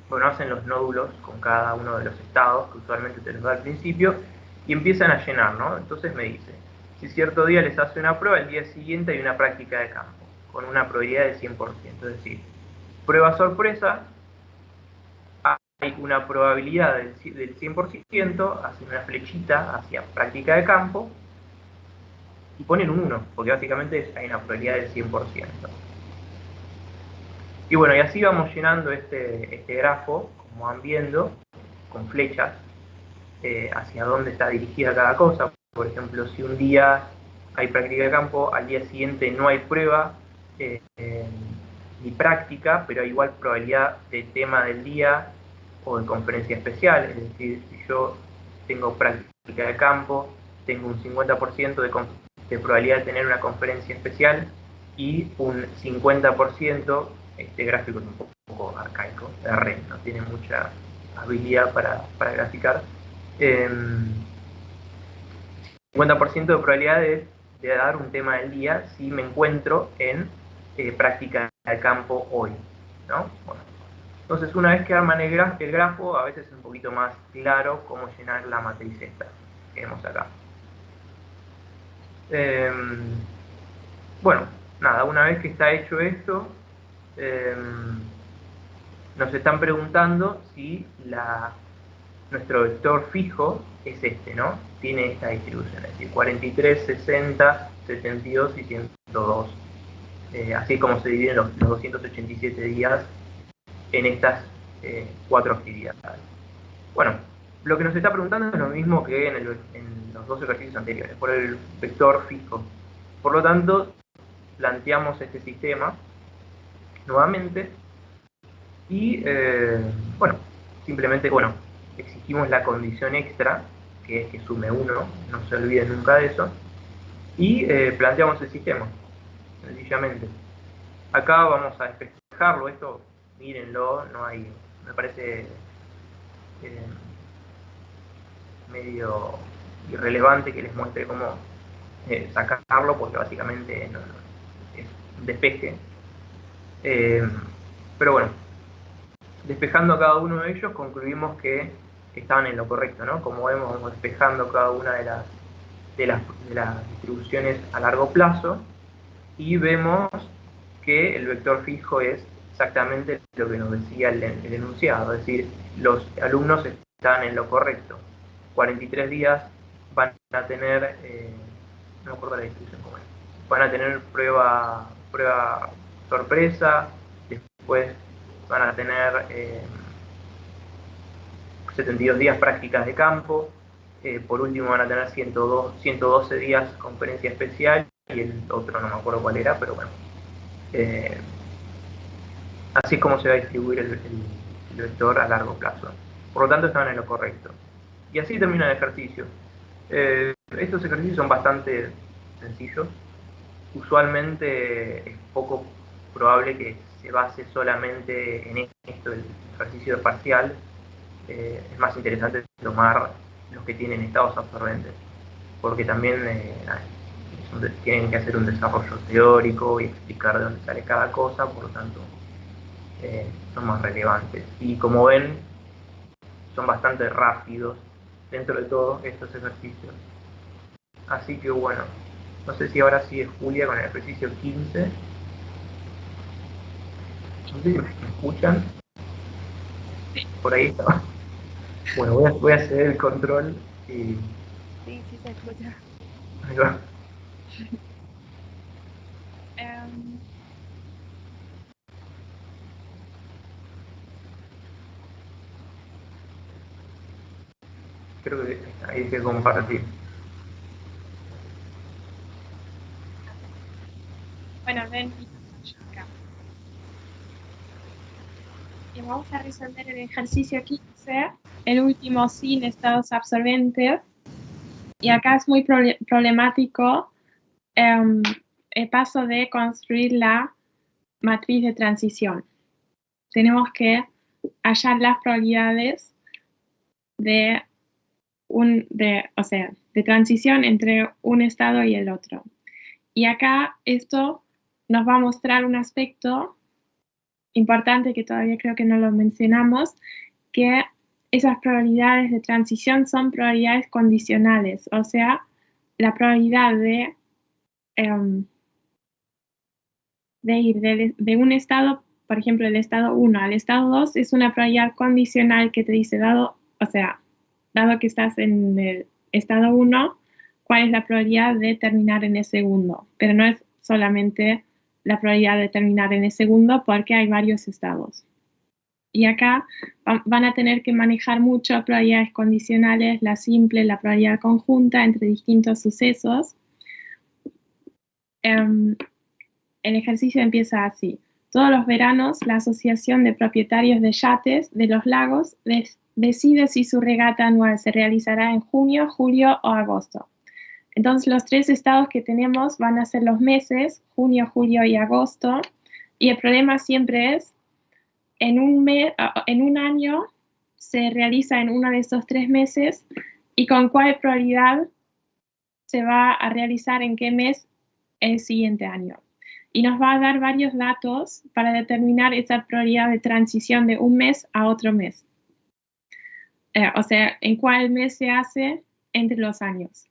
bueno, hacen los nódulos con cada uno de los estados que usualmente te los da al principio y empiezan a llenar, ¿no? Entonces me dice, si cierto día les hace una prueba, el día siguiente hay una práctica de campo con una probabilidad del 100%, es decir, prueba sorpresa, una probabilidad del 100%, hacen una flechita hacia práctica de campo y ponen un 1, porque básicamente hay una probabilidad del 100%. Y bueno, y así vamos llenando este grafo, como van viendo, con flechas, hacia dónde está dirigida cada cosa. Por ejemplo, si un día hay práctica de campo, al día siguiente no hay prueba ni práctica, pero hay igual probabilidad de tema del día o de conferencia especial. Es decir, si yo tengo práctica de campo, tengo un 50% de probabilidad de tener una conferencia especial y un 50%, este gráfico es un poco arcaico, la red no tiene mucha habilidad para graficar, 50% de probabilidad de dar un tema del día si me encuentro en práctica de campo hoy, ¿no? Bueno, entonces, una vez que arman el grafo, a veces es un poquito más claro cómo llenar la matriz esta que vemos acá. Bueno, nada, una vez que está hecho esto, nos están preguntando si nuestro vector fijo es este, ¿no? Tiene esta distribución, es decir, 43, 60, 72 y 102. Así como se dividen los 287 días en estas 4 actividades. Bueno, lo que nos está preguntando es lo mismo que en los 2 ejercicios anteriores, por el vector fijo. Por lo tanto, planteamos este sistema nuevamente y, bueno, simplemente, bueno, exigimos la condición extra, que es que sume 1, no se olviden nunca de eso, y planteamos el sistema, sencillamente. Acá vamos a despejarlo, esto, mírenlo, no hay, me parece medio irrelevante que les muestre cómo sacarlo, porque básicamente es un despeje. Pero bueno, despejando cada uno de ellos concluimos que estaban en lo correcto, ¿no? Como vemos, vamos despejando cada una de las distribuciones a largo plazo y vemos que el vector fijo es exactamente lo que nos decía el enunciado, es decir, los alumnos están en lo correcto. 43 días van a tener, no me acuerdo la distribución cómo es, van a tener prueba sorpresa, después van a tener 72 días prácticas de campo, por último van a tener 112 días conferencia especial y el otro no me acuerdo cuál era, pero bueno. Así es como se va a distribuir el vector a largo plazo. Por lo tanto, estaban en lo correcto. Y así termina el ejercicio. Estos ejercicios son bastante sencillos. Usualmente es poco probable que se base solamente en esto, el ejercicio de parcial. Es más interesante tomar los que tienen estados absorbentes, porque también tienen que hacer un desarrollo teórico y explicar de dónde sale cada cosa, por lo tanto son más relevantes. Y como ven, son bastante rápidos dentro de todo estos ejercicios. Así que bueno, no sé si ahora sigue Julia con el ejercicio 15. No sé si me escuchan. Por ahí está. Bueno, voy a hacer el control y... Sí, sí se escucha. Ahí va. Creo que hay que compartir. Bueno, ven acá. Y vamos a resolver el ejercicio 15, el último sin estados absorbentes. Y acá es muy problemático el paso de construir la matriz de transición. Tenemos que hallar las probabilidades de transición entre un estado y el otro. Y acá esto nos va a mostrar un aspecto importante que todavía creo que no lo mencionamos, que esas probabilidades de transición son probabilidades condicionales, o sea, la probabilidad de ir de un estado, por ejemplo, del estado 1 al estado 2 es una probabilidad condicional que te dice, dado que estás en el estado 1, cuál es la probabilidad de terminar en el segundo. Pero no es solamente la probabilidad de terminar en el segundo porque hay varios estados. Y acá van a tener que manejar mucho probabilidades condicionales, la simple, la probabilidad conjunta entre distintos sucesos. El ejercicio empieza así. Todos los veranos, la Asociación de Propietarios de Yates de los Lagos decide si su regata anual se realizará en junio, julio o agosto. Entonces, los 3 estados que tenemos van a ser los meses, junio, julio y agosto. Y el problema siempre es, en un año se realiza en uno de estos 3 meses y con cuál probabilidad se va a realizar en qué mes el siguiente año. Y nos va a dar varios datos para determinar esa probabilidad de transición de un mes a otro mes. O sea, en cuál mes se hace entre los años.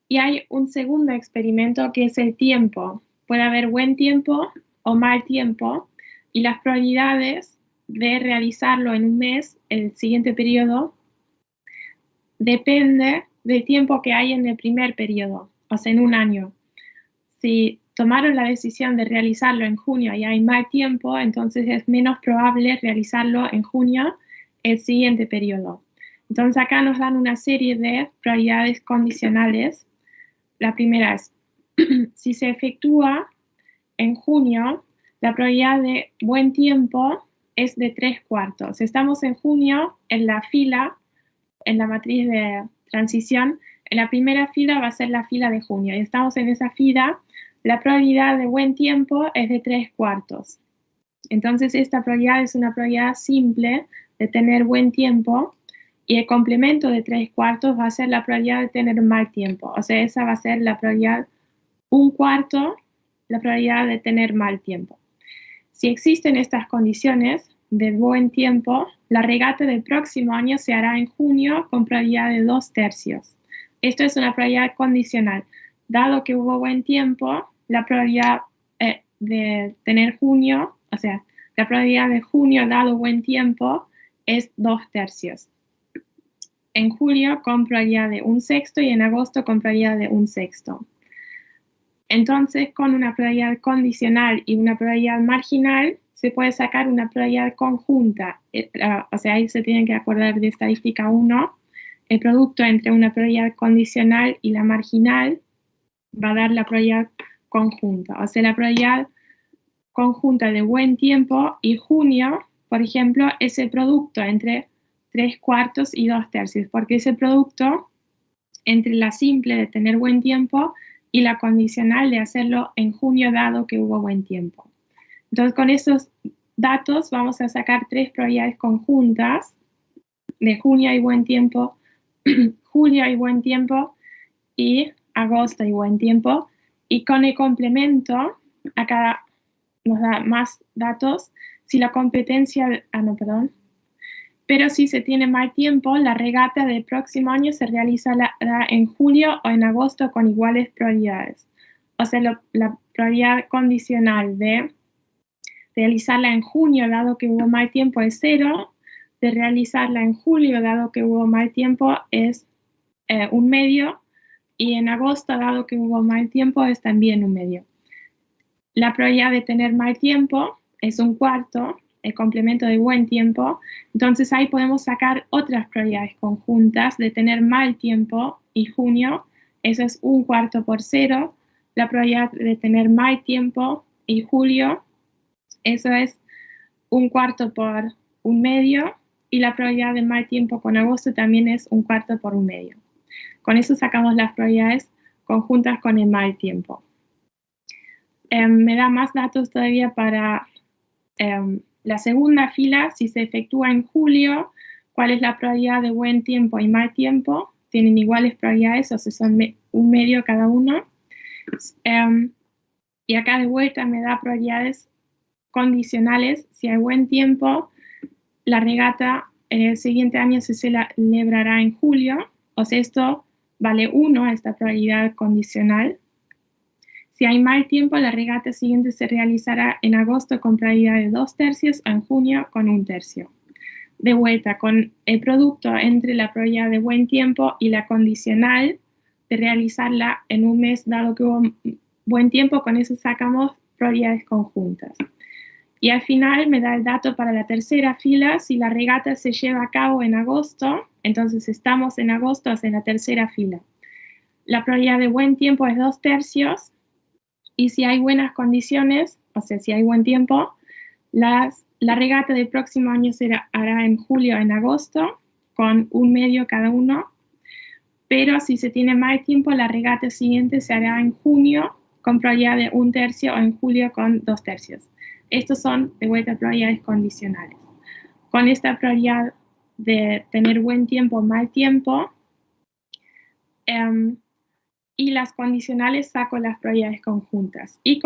Y hay un segundo experimento que es el tiempo. Puede haber buen tiempo o mal tiempo, y las probabilidades de realizarlo en un mes, el siguiente periodo, depende del tiempo que hay en el primer periodo, o sea, en un año. Si tomaron la decisión de realizarlo en junio y hay mal tiempo, entonces es menos probable realizarlo en junio, el siguiente periodo. Entonces acá nos dan una serie de probabilidades condicionales. La primera es, si se efectúa en junio, la probabilidad de buen tiempo es de 3/4. Estamos en junio, en la fila, en la matriz de transición, en la primera fila va a ser la fila de junio, y estamos en esa fila, la probabilidad de buen tiempo es de 3/4. Entonces esta probabilidad es una probabilidad simple de tener buen tiempo, y el complemento de 3/4 va a ser la probabilidad de tener mal tiempo. O sea, esa va a ser la probabilidad 1/4, la probabilidad de tener mal tiempo. Si existen estas condiciones de buen tiempo, la regata del próximo año se hará en junio con probabilidad de 2/3. Esto es una probabilidad condicional. Dado que hubo buen tiempo, la probabilidad de tener junio, o sea, la probabilidad de junio dado buen tiempo es 2/3. En julio con probabilidad de 1/6 y en agosto con probabilidad de 1/6. Entonces, con una probabilidad condicional y una probabilidad marginal, se puede sacar una probabilidad conjunta. O sea, ahí se tienen que acordar de estadística 1. El producto entre una probabilidad condicional y la marginal va a dar la probabilidad conjunta. O sea, la probabilidad conjunta de buen tiempo y junio, por ejemplo, es el producto entre 3/4 y 2/3, porque es el producto entre la simple de tener buen tiempo y la condicional de hacerlo en junio dado que hubo buen tiempo. Entonces, con esos datos vamos a sacar 3 probabilidades conjuntas de junio y buen tiempo, julio y buen tiempo y agosto y buen tiempo. Y con el complemento, acá nos da más datos. Si la competencia, pero si se tiene mal tiempo, la regata del próximo año se realizará en julio o en agosto con iguales probabilidades. O sea, la probabilidad condicional de realizarla en junio, dado que hubo mal tiempo, es 0. De realizarla en julio, dado que hubo mal tiempo, es 1/2. Y en agosto, dado que hubo mal tiempo, es también 1/2. La probabilidad de tener mal tiempo es 1/4. El complemento de buen tiempo. Entonces ahí podemos sacar otras probabilidades conjuntas de tener mal tiempo y junio. Eso es 1/4 por 0. La probabilidad de tener mal tiempo y julio, eso es 1/4 por 1/2. Y la probabilidad de mal tiempo con agosto también es 1/4 por 1/2. Con eso sacamos las probabilidades conjuntas con el mal tiempo. Me da más datos todavía para la segunda fila. Si se efectúa en julio, ¿cuál es la probabilidad de buen tiempo y mal tiempo? Tienen iguales probabilidades, o sea, son 1/2 cada uno. Y acá de vuelta me da probabilidades condicionales. Si hay buen tiempo, la regata en el siguiente año se celebrará en julio. O sea, esto vale 1, esta probabilidad condicional. Si hay mal tiempo, la regata siguiente se realizará en agosto con probabilidad de 2/3 o en junio con 1/3. De vuelta, con el producto entre la probabilidad de buen tiempo y la condicional de realizarla en un mes dado que hubo buen tiempo, con eso sacamos probabilidades conjuntas. Y al final me da el dato para la tercera fila. Si la regata se lleva a cabo en agosto, entonces estamos en agosto, en la tercera fila. La probabilidad de buen tiempo es 2/3, y si hay buenas condiciones, o sea, si hay buen tiempo, la regata del próximo año se hará en julio o en agosto, con 1/2 cada uno, pero si se tiene mal tiempo, la regata siguiente se hará en junio, con probabilidad de 1/3, o en julio con 2/3. Estos son, de vuelta, probabilidades condicionales. Con esta probabilidad de tener buen tiempo o mal tiempo, y las condicionales saco las probabilidades conjuntas. Y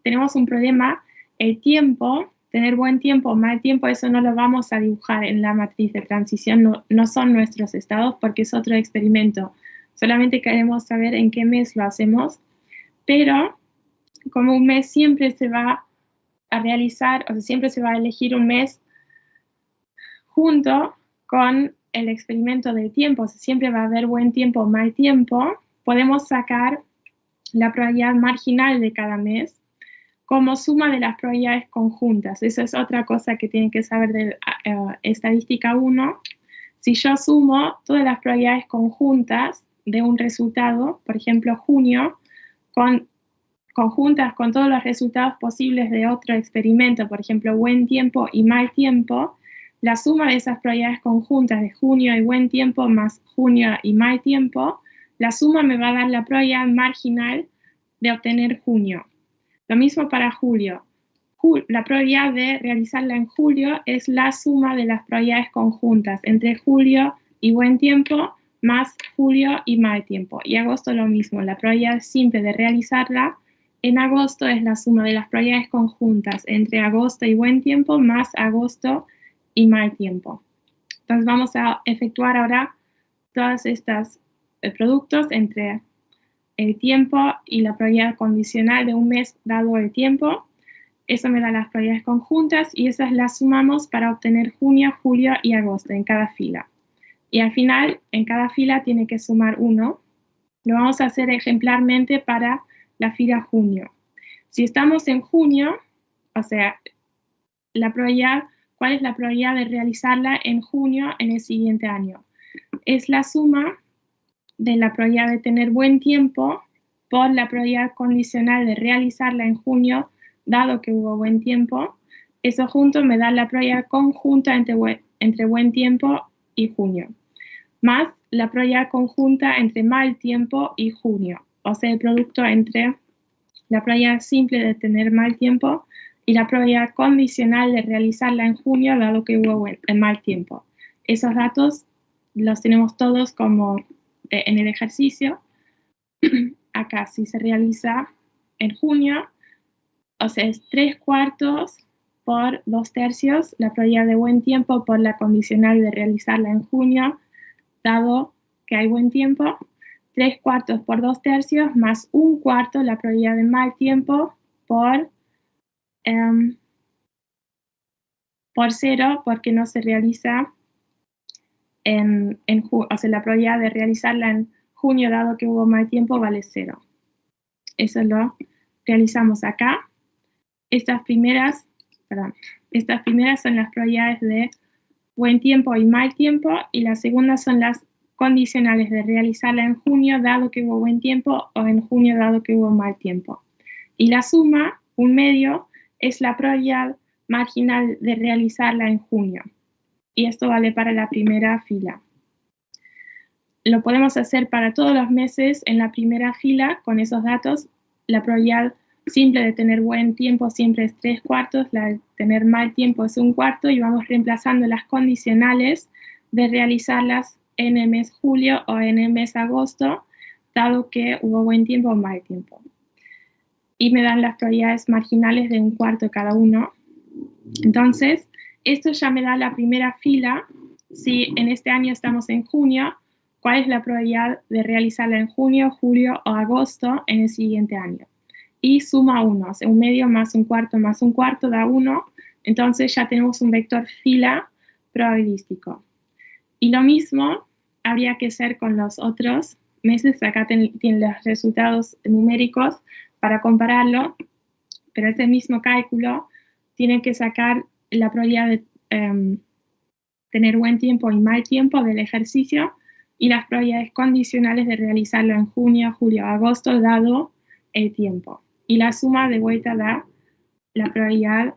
tenemos un problema, el tiempo, tener buen tiempo o mal tiempo, eso no lo vamos a dibujar en la matriz de transición, no son nuestros estados porque es otro experimento. Solamente queremos saber en qué mes lo hacemos, pero como un mes siempre se va a realizar, o sea, siempre se va a elegir un mes junto con el experimento del tiempo, o sea, siempre va a haber buen tiempo o mal tiempo, podemos sacar la probabilidad marginal de cada mes como suma de las probabilidades conjuntas. Esa es otra cosa que tienen que saber de estadística 1. Si yo sumo todas las probabilidades conjuntas de un resultado, por ejemplo, junio, conjuntas con todos los resultados posibles de otro experimento, por ejemplo, buen tiempo y mal tiempo, la suma de esas probabilidades conjuntas de junio y buen tiempo más junio y mal tiempo, la suma me va a dar la probabilidad marginal de obtener junio. Lo mismo para julio. La probabilidad de realizarla en julio es la suma de las probabilidades conjuntas entre julio y buen tiempo más julio y mal tiempo. Y agosto lo mismo, la probabilidad simple de realizarla en agosto es la suma de las probabilidades conjuntas entre agosto y buen tiempo más agosto y mal tiempo. Entonces vamos a efectuar ahora todos estos productos entre el tiempo y la probabilidad condicional de un mes dado el tiempo. Eso me da las probabilidades conjuntas y esas las sumamos para obtener junio, julio y agosto en cada fila. Y al final, en cada fila tiene que sumar 1. Lo vamos a hacer ejemplarmente para la fila junio. Si estamos en junio, o sea, ¿cuál es la probabilidad de realizarla en junio en el siguiente año? Es la suma de la probabilidad de tener buen tiempo por la probabilidad condicional de realizarla en junio, dado que hubo buen tiempo. Eso junto me da la probabilidad conjunta entre buen tiempo y junio, más la probabilidad conjunta entre mal tiempo y junio, o sea, el producto entre la probabilidad simple de tener mal tiempo y la probabilidad condicional de realizarla en junio, dado que hubo mal tiempo. Esos datos los tenemos todos como en el ejercicio. Acá si se realiza en junio, o sea, es 3/4 por 2/3 la probabilidad de buen tiempo por la condicional de realizarla en junio, dado que hay buen tiempo, 3/4 por 2/3 más 1/4 la probabilidad de mal tiempo por 0, porque no se realiza o sea, la probabilidad de realizarla en junio, dado que hubo mal tiempo, vale 0. Eso lo realizamos acá. Estas primeras son las probabilidades de buen tiempo y mal tiempo, y las segundas son las condicionales de realizarla en junio, dado que hubo buen tiempo, o en junio, dado que hubo mal tiempo. Y la suma, 1/2, es la probabilidad marginal de realizarla en junio. Y esto vale para la primera fila. Lo podemos hacer para todos los meses en la primera fila con esos datos. La probabilidad simple de tener buen tiempo siempre es 3/4, la de tener mal tiempo es 1/4, y vamos reemplazando las condicionales de realizarlas en el mes julio o en el mes agosto, dado que hubo buen tiempo o mal tiempo. Y me dan las probabilidades marginales de 1/4 cada uno. Entonces, esto ya me da la primera fila. Si en este año estamos en junio, cuál es la probabilidad de realizarla en junio, julio o agosto en el siguiente año. Y suma 1, o sea, un medio más un cuarto da 1, entonces ya tenemos un vector fila probabilístico. Y lo mismo habría que hacer con los otros meses. Acá tienen los resultados numéricos para compararlo, pero este mismo cálculo tiene que sacar la probabilidad de tener buen tiempo y mal tiempo del ejercicio y las probabilidades condicionales de realizarlo en junio, julio o agosto, dado el tiempo. Y la suma de vuelta da la probabilidad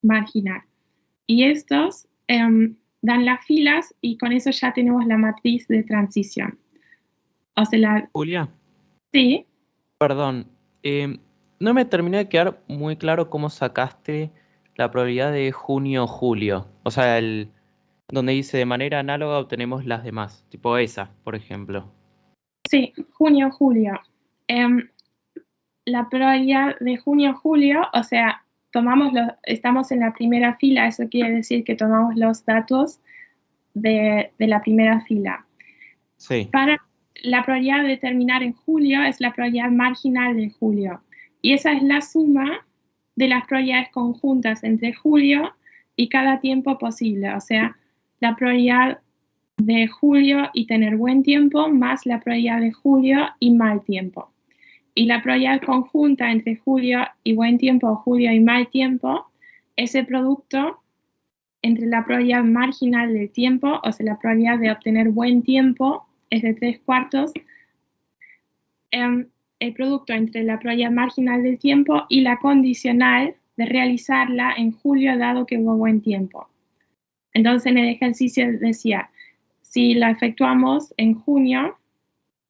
marginal. Y estos dan las filas y con eso ya tenemos la matriz de transición. O sea, Julia. Sí. Perdón, no me terminó de quedar muy claro cómo sacaste la probabilidad de junio-julio. O sea, donde dice de manera análoga obtenemos las demás, tipo esa, por ejemplo. Sí, junio-julio. La probabilidad de junio-julio, o sea, estamos en la primera fila, eso quiere decir que tomamos los datos de la primera fila. Sí. Para la probabilidad de terminar en julio es la probabilidad marginal de julio. Y esa es la suma de las probabilidades conjuntas entre julio y cada tiempo posible. O sea, la probabilidad de julio y tener buen tiempo más la probabilidad de julio y mal tiempo. Y la probabilidad conjunta entre julio y buen tiempo o julio y mal tiempo es el producto entre la probabilidad marginal del tiempo, o sea, la probabilidad de obtener buen tiempo es de 3/4, el producto entre la probabilidad marginal del tiempo y la condicional de realizarla en julio dado que hubo buen tiempo. Entonces en el ejercicio decía, si la efectuamos en junio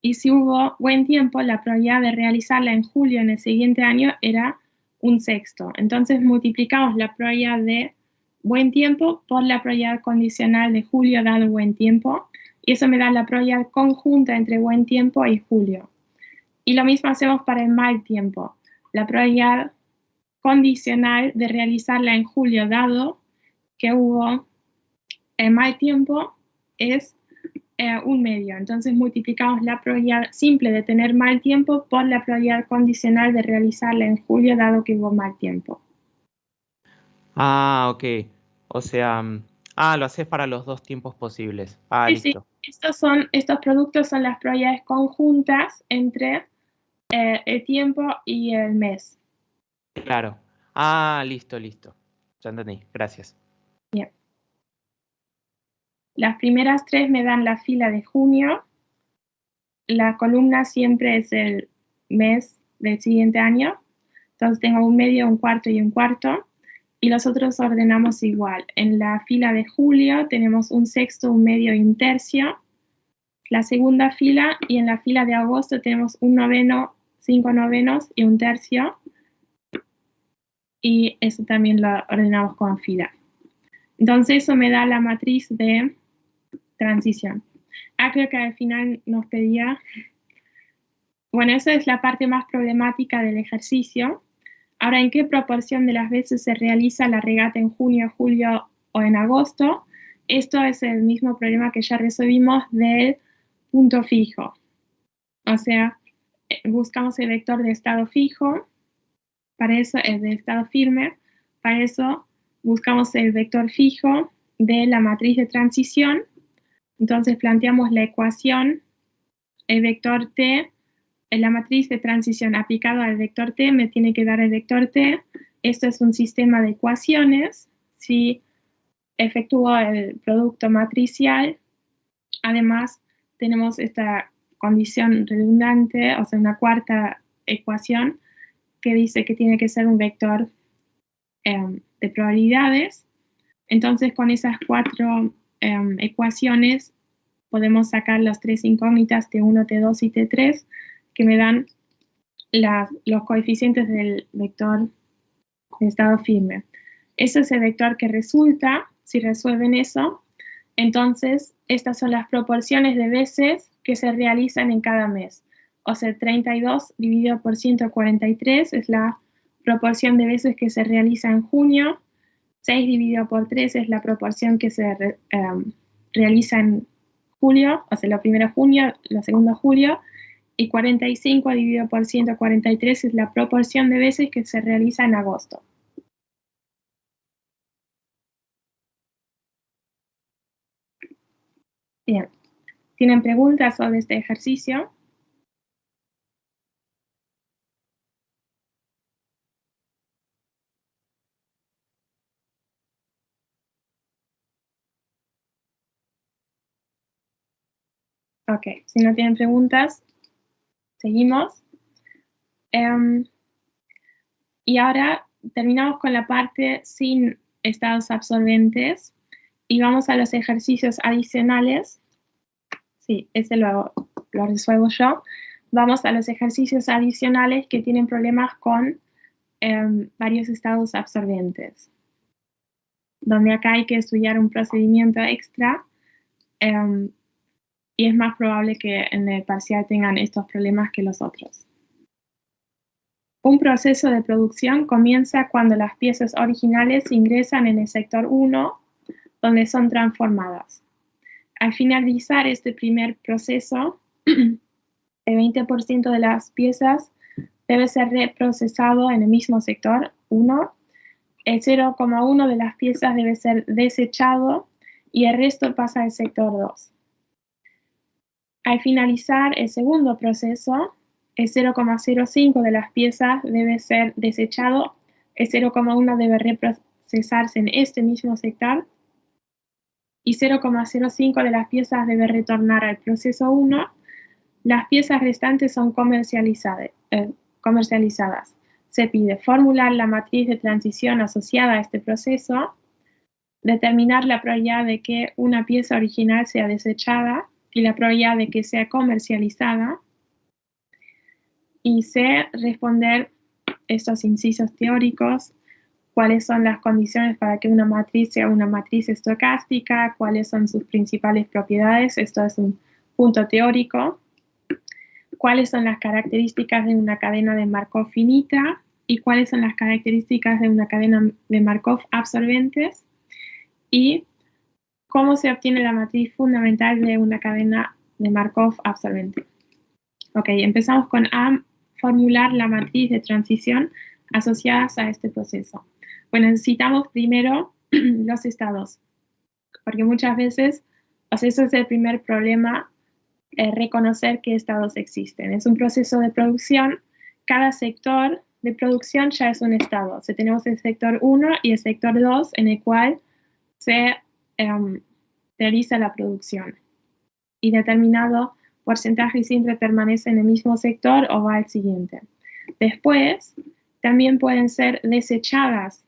y si hubo buen tiempo, la probabilidad de realizarla en julio en el siguiente año era 1/6. Entonces multiplicamos la probabilidad de buen tiempo por la probabilidad condicional de julio dado buen tiempo, y eso me da la probabilidad conjunta entre buen tiempo y julio. Y lo mismo hacemos para el mal tiempo. La probabilidad condicional de realizarla en julio dado que hubo mal tiempo es 1/2. Entonces multiplicamos la probabilidad simple de tener mal tiempo por la probabilidad condicional de realizarla en julio dado que hubo mal tiempo. Ah, ok. O sea, lo haces para los dos tiempos posibles. Ah, Sí, listo. Sí. Estos productos son las probabilidades conjuntas entre el tiempo y el mes. Claro. Ah, listo. Ya entendí. Gracias. Bien. Las primeras 3 me dan la fila de junio. La columna siempre es el mes del siguiente año. Entonces tengo un medio, un cuarto y un cuarto. Y los otros ordenamos igual. En la fila de julio tenemos un sexto, un medio y un tercio. La segunda fila, y en la fila de agosto tenemos un noveno, 5 novenos y un tercio. Y eso también lo ordenamos con fila. Entonces eso me da la matriz de transición. Creo que al final nos pedía... Bueno, esa es la parte más problemática del ejercicio. Ahora, ¿en qué proporción de las veces se realiza la regata en junio, julio o en agosto? Esto es el mismo problema que ya resolvimos del punto fijo. O sea, buscamos el vector de estado fijo, para eso es de estado firme, para eso buscamos el vector fijo de la matriz de transición. Entonces planteamos la ecuación, el vector t, en la matriz de transición aplicado al vector t me tiene que dar el vector t. Esto es un sistema de ecuaciones. Si efectúo el producto matricial, además tenemos esta condición redundante, o sea, una cuarta ecuación que dice que tiene que ser un vector de probabilidades. Entonces, con esas 4 ecuaciones podemos sacar las 3 incógnitas T1, T2 y T3 que me dan los coeficientes del vector de estado firme. Ese es el vector que resulta, si resuelven eso. Entonces, estas son las proporciones de veces que se realizan en cada mes. O sea, 32 dividido por 143 es la proporción de veces que se realiza en junio. 6 dividido por 3 es la proporción que se realiza en julio, o sea, la primera junio, la segunda julio, y 45 dividido por 143 es la proporción de veces que se realiza en agosto. Bien, ¿tienen preguntas sobre este ejercicio? Ok, si no tienen preguntas, seguimos. Y ahora terminamos con la parte sin estados absorbentes y vamos a los ejercicios adicionales. Sí, ese lo resuelvo yo. Vamos a los ejercicios adicionales que tienen problemas con varios estados absorbentes, donde acá hay que estudiar un procedimiento extra y es más probable que en el parcial tengan estos problemas que los otros. Un proceso de producción comienza cuando las piezas originales ingresan en el sector 1, donde son transformadas. Al finalizar este primer proceso, el 20% de las piezas debe ser reprocesado en el mismo sector 1, el 0,1 de las piezas debe ser desechado y el resto pasa al sector 2. Al finalizar el segundo proceso, el 0,05 de las piezas debe ser desechado, el 0,1 debe reprocesarse en este mismo sector y 0,05 de las piezas debe retornar al proceso 1. Las piezas restantes son comercializadas. Se pide formular la matriz de transición asociada a este proceso, determinar la probabilidad de que una pieza original sea desechada y la probabilidad de que sea comercializada, y C, responder estos incisos teóricos, cuáles son las condiciones para que una matriz sea una matriz estocástica, cuáles son sus principales propiedades, esto es un punto teórico, cuáles son las características de una cadena de Markov finita y cuáles son las características de una cadena de Markov absorbentes y cómo se obtiene la matriz fundamental de una cadena de Markov absorbente. Ok, empezamos con A, formular la matriz de transición asociadas a este proceso. Bueno, necesitamos primero los estados, porque muchas veces, o sea, eso es el primer problema, reconocer qué estados existen. Es un proceso de producción, cada sector de producción ya es un estado. O sea, tenemos el sector 1 y el sector 2 en el cual se realiza la producción. Y determinado porcentaje siempre permanece en el mismo sector o va al siguiente. Después, también pueden ser desechadas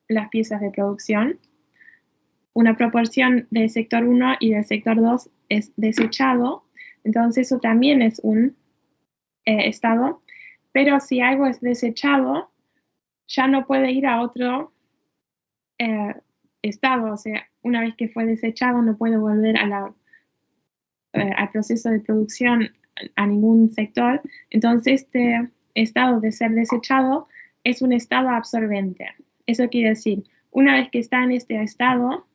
las piezas de producción. Una proporción del sector 1 y del sector 2 es desechado, entonces eso también es un estado, pero si algo es desechado, ya no puede ir a otro estado, o sea, una vez que fue desechado no puede volver a al proceso de producción a ningún sector, entonces este estado de ser desechado es un estado absorbente. Eso quiere decir, una vez que está en este estado,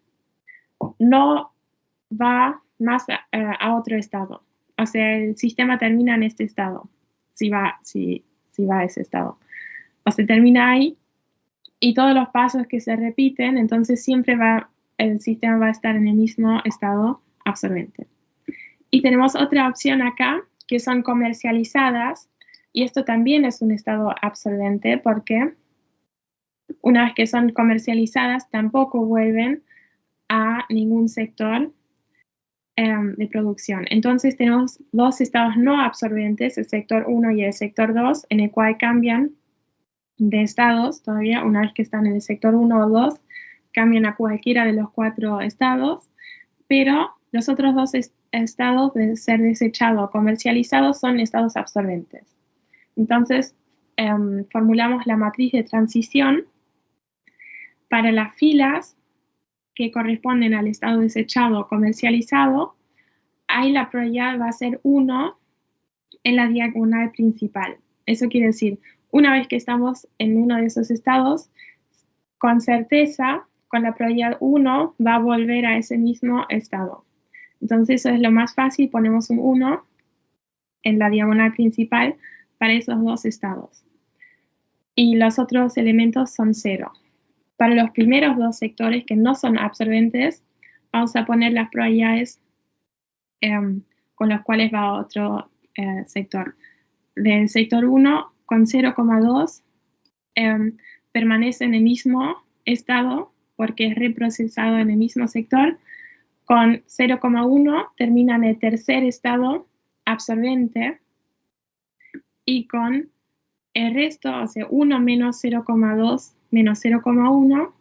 no va más a otro estado. O sea, el sistema termina en este estado, si va a ese estado. O sea, termina ahí y todos los pasos que se repiten, entonces siempre el sistema va a estar en el mismo estado absorbente. Y tenemos otra opción acá, que son comercializadas, y esto también es un estado absorbente porque una vez que son comercializadas tampoco vuelven a ningún sector de producción. Entonces tenemos dos estados no absorbentes, el sector 1 y el sector 2, en el cual cambian de estados todavía, una vez que están en el sector 1 o 2, cambian a cualquiera de los 4 estados, pero los otros dos estados de ser desechado o comercializado son estados absorbentes. Entonces, formulamos la matriz de transición para las filas que corresponden al estado desechado o comercializado. Ahí la probabilidad va a ser 1 en la diagonal principal. Eso quiere decir, una vez que estamos en uno de esos estados, con certeza, con la probabilidad 1, va a volver a ese mismo estado. Entonces eso es lo más fácil, ponemos un 1 en la diagonal principal para esos dos estados. Y los otros elementos son 0. Para los primeros dos sectores que no son absorbentes, vamos a poner las probabilidades con los cuales va otro sector. Del sector 1 con 0,2 permanece en el mismo estado porque es reprocesado en el mismo sector. Con 0,1 termina en el tercer estado absorbente y con el resto, o sea, 1 menos 0,2 menos 0,1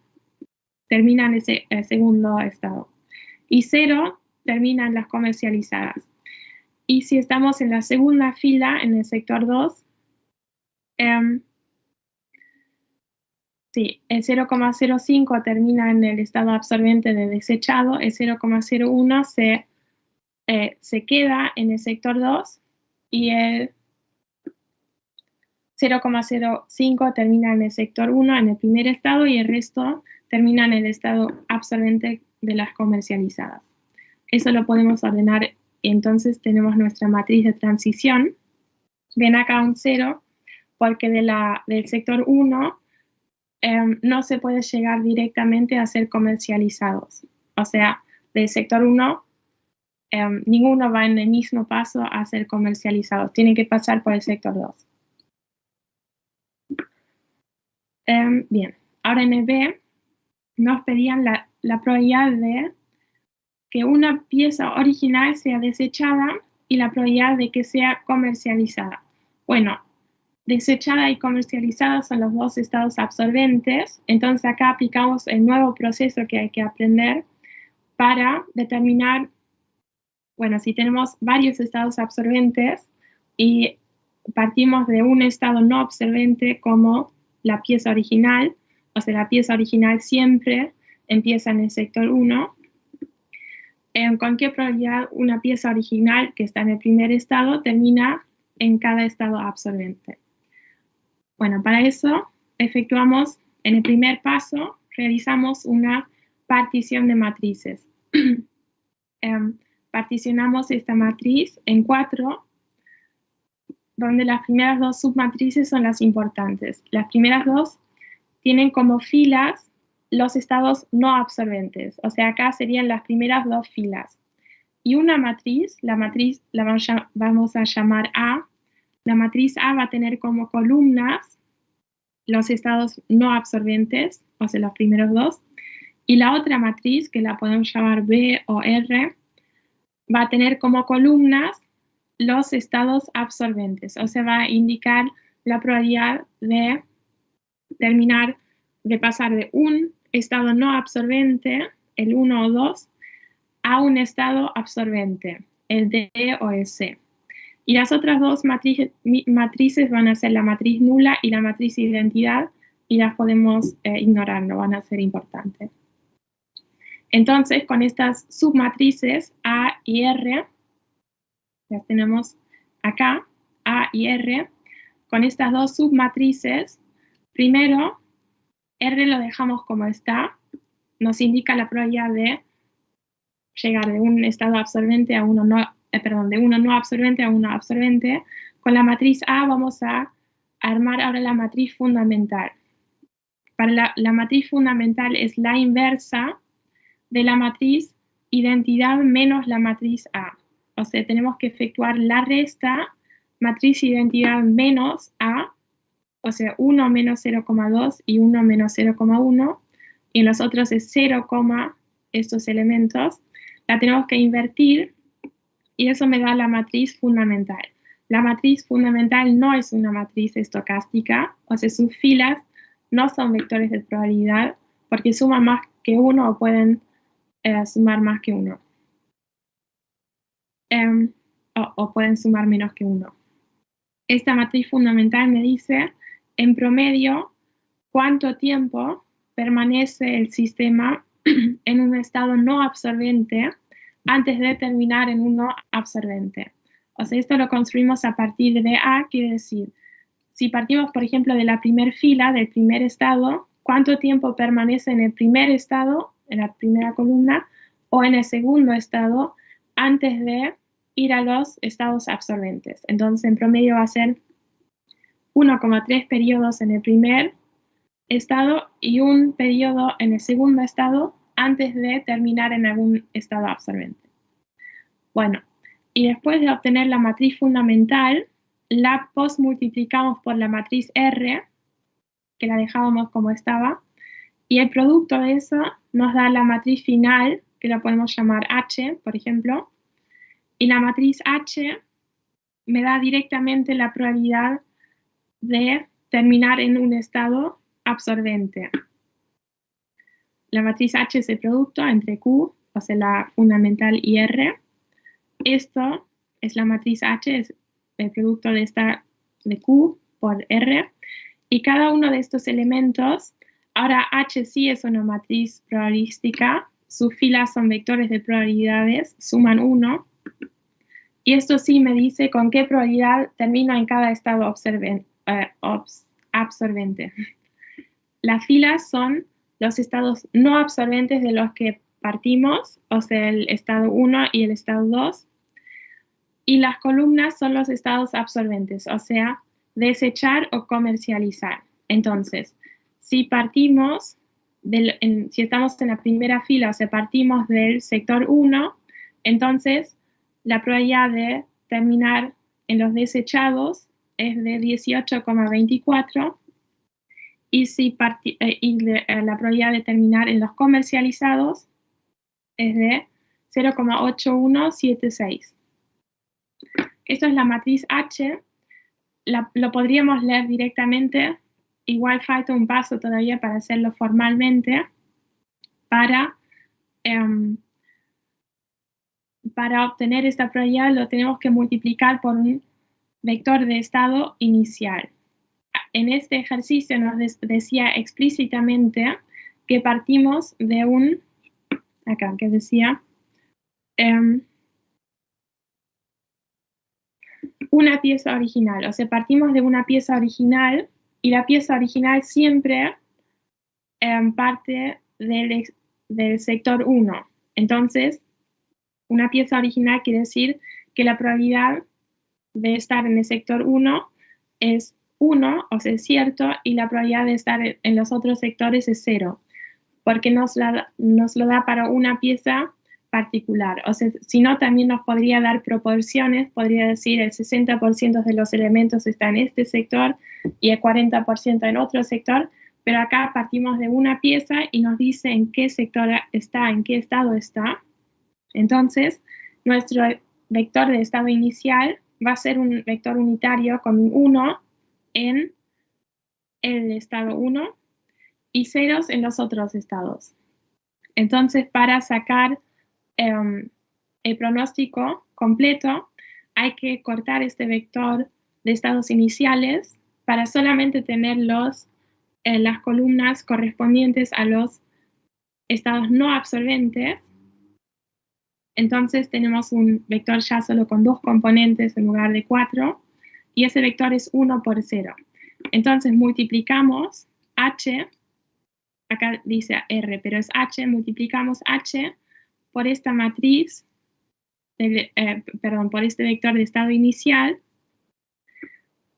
termina en el segundo estado. Y 0 termina en las comercializadas. Y si estamos en la segunda fila, en el sector 2, sí, el 0,05 termina en el estado absorbente de desechado, el 0,01 se queda en el sector 2 y el 0,05 termina en el sector 1, en el primer estado, y el resto termina en el estado absorbente de las comercializadas. Eso lo podemos ordenar, y entonces tenemos nuestra matriz de transición. Ven acá un 0, porque del sector 1 no se puede llegar directamente a ser comercializados. O sea, del sector 1, ninguno va en el mismo paso a ser comercializados. Tienen que pasar por el sector 2. Bien, ahora en el B nos pedían la probabilidad de que una pieza original sea desechada y la probabilidad de que sea comercializada. Bueno, desechada y comercializada son los dos estados absorbentes, entonces acá aplicamos el nuevo proceso que hay que aprender para determinar, bueno, si tenemos varios estados absorbentes y partimos de un estado no absorbente como la pieza original, o sea, la pieza original siempre empieza en el sector 1. ¿Con qué probabilidad una pieza original que está en el primer estado termina en cada estado absorbente? Bueno, para eso efectuamos, en el primer paso, realizamos una partición de matrices. Particionamos esta matriz en 4, donde las primeras dos submatrices son las importantes. Las primeras dos tienen como filas los estados no absorbentes, o sea, acá serían las primeras dos filas. Y una matriz, la matriz la vamos a llamar A. La matriz A va a tener como columnas los estados no absorbentes, o sea, los primeros dos. Y la otra matriz, que la podemos llamar B o R, va a tener como columnas los estados absorbentes, o sea, va a indicar la probabilidad de terminar, de pasar de un estado no absorbente, el 1 o 2, a un estado absorbente, el D o el C. Y las otras dos matrices van a ser la matriz nula y la matriz identidad, y las podemos ignorar, no van a ser importantes. Entonces, con estas submatrices A y R, las tenemos acá, A y R, con estas dos submatrices, primero, R lo dejamos como está, nos indica la probabilidad de llegar de un estado absorbente a uno no, de uno no absorbente a uno absorbente. Con la matriz A vamos a armar ahora la matriz fundamental. Para la matriz fundamental es la inversa de la matriz identidad menos la matriz A. O sea, tenemos que efectuar la resta matriz identidad menos A, o sea, 1 menos 0,2 y 1 menos 0,1, y en los otros es 0, estos elementos. La tenemos que invertir y eso me da la matriz fundamental. La matriz fundamental no es una matriz estocástica, o sea, sus filas no son vectores de probabilidad porque suman más que uno o pueden sumar más que uno. O pueden sumar menos que uno. Esta matriz fundamental me dice, en promedio, cuánto tiempo permanece el sistema en un estado no absorbente antes de terminar en uno absorbente. O sea, esto lo construimos a partir de A, quiere decir, si partimos, por ejemplo, de la primera fila, del primer estado, cuánto tiempo permanece en el primer estado, en la primera columna, o en el segundo estado, antes de ir a los estados absorbentes. Entonces, en promedio va a ser 1,3 periodos en el primer estado y un periodo en el segundo estado antes de terminar en algún estado absorbente. Bueno, y después de obtener la matriz fundamental, la postmultiplicamos por la matriz R, que la dejábamos como estaba, y el producto de eso nos da la matriz final, que la podemos llamar H, por ejemplo, y la matriz H me da directamente la probabilidad de terminar en un estado absorbente. La matriz H es el producto entre Q, o sea, la fundamental, y R. Esto es la matriz H, es el producto de Q por R. Y cada uno de estos elementos, ahora H sí es una matriz probabilística, sus filas son vectores de probabilidades, suman 1. Y esto sí me dice con qué probabilidad termino en cada estado absorbente. Las filas son los estados no absorbentes de los que partimos, o sea, el estado 1 y el estado 2. Y las columnas son los estados absorbentes, o sea, desechar o comercializar. Entonces, si partimos, si estamos en la primera fila, o sea, partimos del sector 1, entonces la probabilidad de terminar en los desechados es de 18,24 y la probabilidad de terminar en los comercializados es de 0,8176. Esto es la matriz H. Lo podríamos leer directamente. Igual falta un paso todavía para hacerlo formalmente. Para obtener esta probabilidad lo tenemos que multiplicar por un vector de estado inicial. En este ejercicio nos decía explícitamente que partimos de una pieza original, o sea, partimos de una pieza original y la pieza original siempre parte del sector 1. Entonces, una pieza original quiere decir que la probabilidad de estar en el sector 1 es 1, o sea, es cierto, y la probabilidad de estar en los otros sectores es 0, porque nos lo da para una pieza particular. O sea, si no, también nos podría dar proporciones, podría decir el 60% de los elementos están en este sector y el 40% en otro sector, pero acá partimos de una pieza y nos dice en qué sector está, en qué estado está. Entonces, nuestro vector de estado inicial va a ser un vector unitario con un 1 en el estado 1 y ceros en los otros estados. Entonces, para sacar el pronóstico completo, hay que cortar este vector de estados iniciales para solamente tener las columnas correspondientes a los estados no absorbentes. Entonces tenemos un vector ya solo con 2 componentes en lugar de 4, y ese vector es 1 por 0. Entonces multiplicamos H, acá dice R, pero es H, multiplicamos H por esta matriz, por este vector de estado inicial,